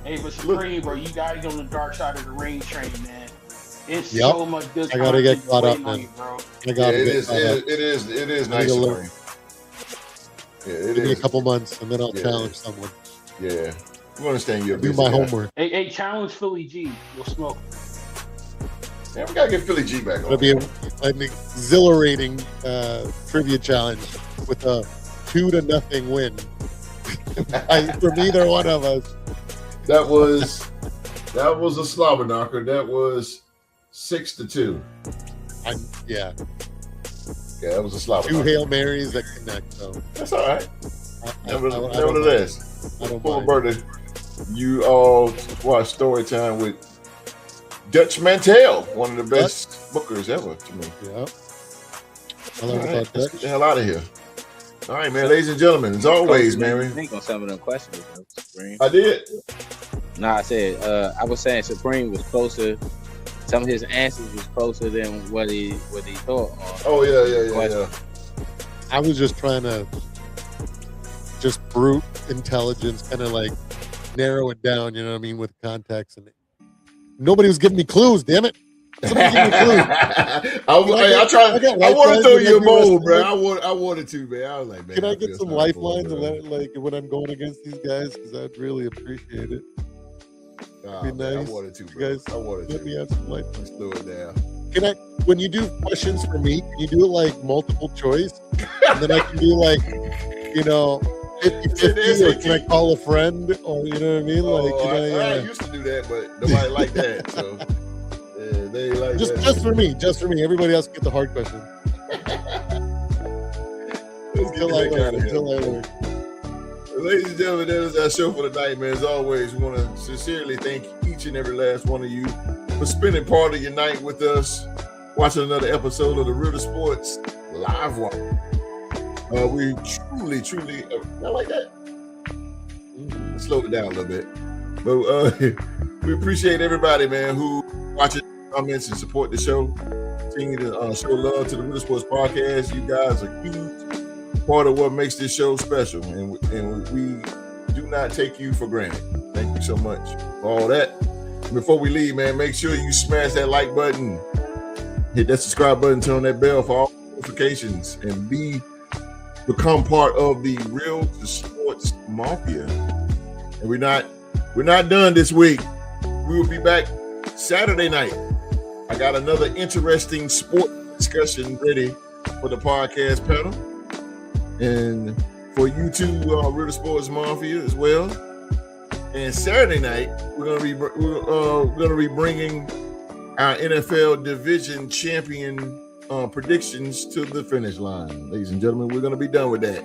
Hey, but Supreme, bro, you got it on the Dark Side of the Ring train, man. It's Yep. so much good. I gotta get content caught up, waiting on man. you, bro. I Yeah, got it it. is. It is I need nice, to learn. Supreme. Yeah, it Give me a is. couple months, and then I'll Yeah. challenge someone. Yeah, we understand you're a Do busy my guy. homework. Hey, challenge Philly G. You'll smoke. Yeah, we gotta get Philly G back It'll on. be an exhilarating trivia challenge with a 2-0 win. For neither one of us. That was a slobber knocker. That was 6-2. Yeah, Yeah, that was a slobber 2 knocker. Hail Marys that connect. So That's all right. I don't Nevertheless, I don't Full mind. Roberta, you all watch Story Time with Dutch Mantell, one of the best bookers ever to me. Yeah. I All learned right, about let's get Dutch. the hell out of here. All right, man, ladies and gentlemen, as always, man. Think on some of them questions, though, Supreme. I did. Nah, I said I was saying Supreme was closer. Some of his answers was closer than what he thought. Oh yeah. I was just trying to brute intelligence, kind of like narrow it down, you know what I mean, with context. And nobody was giving me clues, damn it. Somebody give me clues. I want to throw you a bone, bro. I wanted to, man. I was like, man, Can I feel get some sorry for him, lifelines bro. and let it, like, when I'm going against these guys? Because I'd really appreciate it. Nah, be man, nice. I wanted to, You bro. guys I wanted Let to. me have some lifelines. Let's slow it down. Can I, when you do questions for me, can you do it like multiple choice? And then I can do like, 50-50, or can I call a friend? Or, you know what I mean? Like, I used to do that, but nobody liked that. So yeah, they ain't like that. just for me. Everybody else get the hard question. Let's get the heck out of here. Until I learn. Ladies and gentlemen, that is our show for the night, man. As always, we want to sincerely thank each and every last one of you for spending part of your night with us, watching another episode of the Real Sports Live Wire. We truly, I like that. Slow it down a little bit. But we appreciate everybody, man, who watches, comments, and support the show. Continue to show love to the Real Sports Podcast. You guys are huge part of what makes this show special, and we do not take you for granted. Thank you so much for all that. Before we leave, man, make sure you smash that like button, hit that subscribe button, turn on that bell for all notifications, and become part of the Real Sports Mafia. And we're not done this week. We will be back Saturday night. I got another interesting sport discussion ready for the podcast panel. And for you too, Real Sports Mafia as well. And Saturday night, we're gonna be bringing our NFL Division Champion predictions to the finish line, ladies and gentlemen. We're gonna be done with that.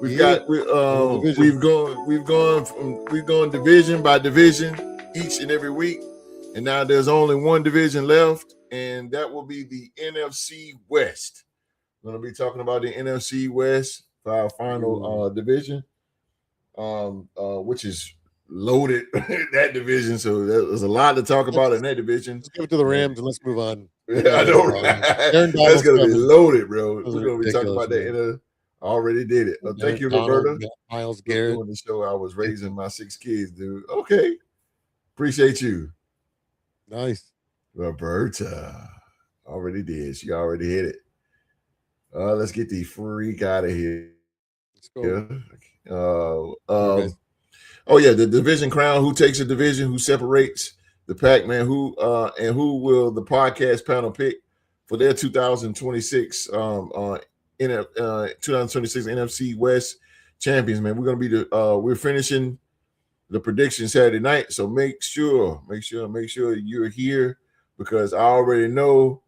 We've gone division by division each and every week, and now there's only one division left, and that will be the NFC West. We're going to be talking about the NFC West for our final division, which is loaded, that division. So there's a lot to talk about in that division. Let's give it to the Rams and let's move on. I know, right? That's going to be loaded, bro. We're going to be talking about that. I already did it. Thank you, Roberta. Miles Garrett. Doing the show. I was raising my 6 kids, dude. Okay. Appreciate you. Nice. Roberta already did. She already hit it. Let's get the freak out of here. Let's go. Oh yeah, the division crown. Who takes a division? Who separates the Pac-Man? Who and who will the podcast panel pick for their 2026 2026 NFC West champions? Man, we're gonna be we're finishing the prediction Saturday night, so make sure you're here because I already know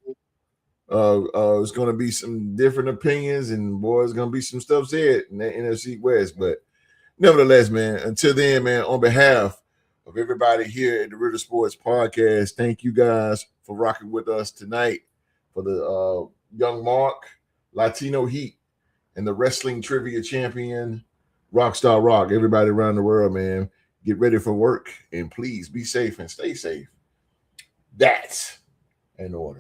it's gonna be some different opinions and boy, it's gonna be some stuff said in the NFC West, but. Nevertheless, man, until then, man, on behalf of everybody here at the Ritter Sports Podcast, thank you guys for rocking with us tonight for the Young Mark, Latino Heat, and the Wrestling Trivia Champion, Rockstar Rock. Everybody around the world, man, get ready for work and please be safe and stay safe. That's in order.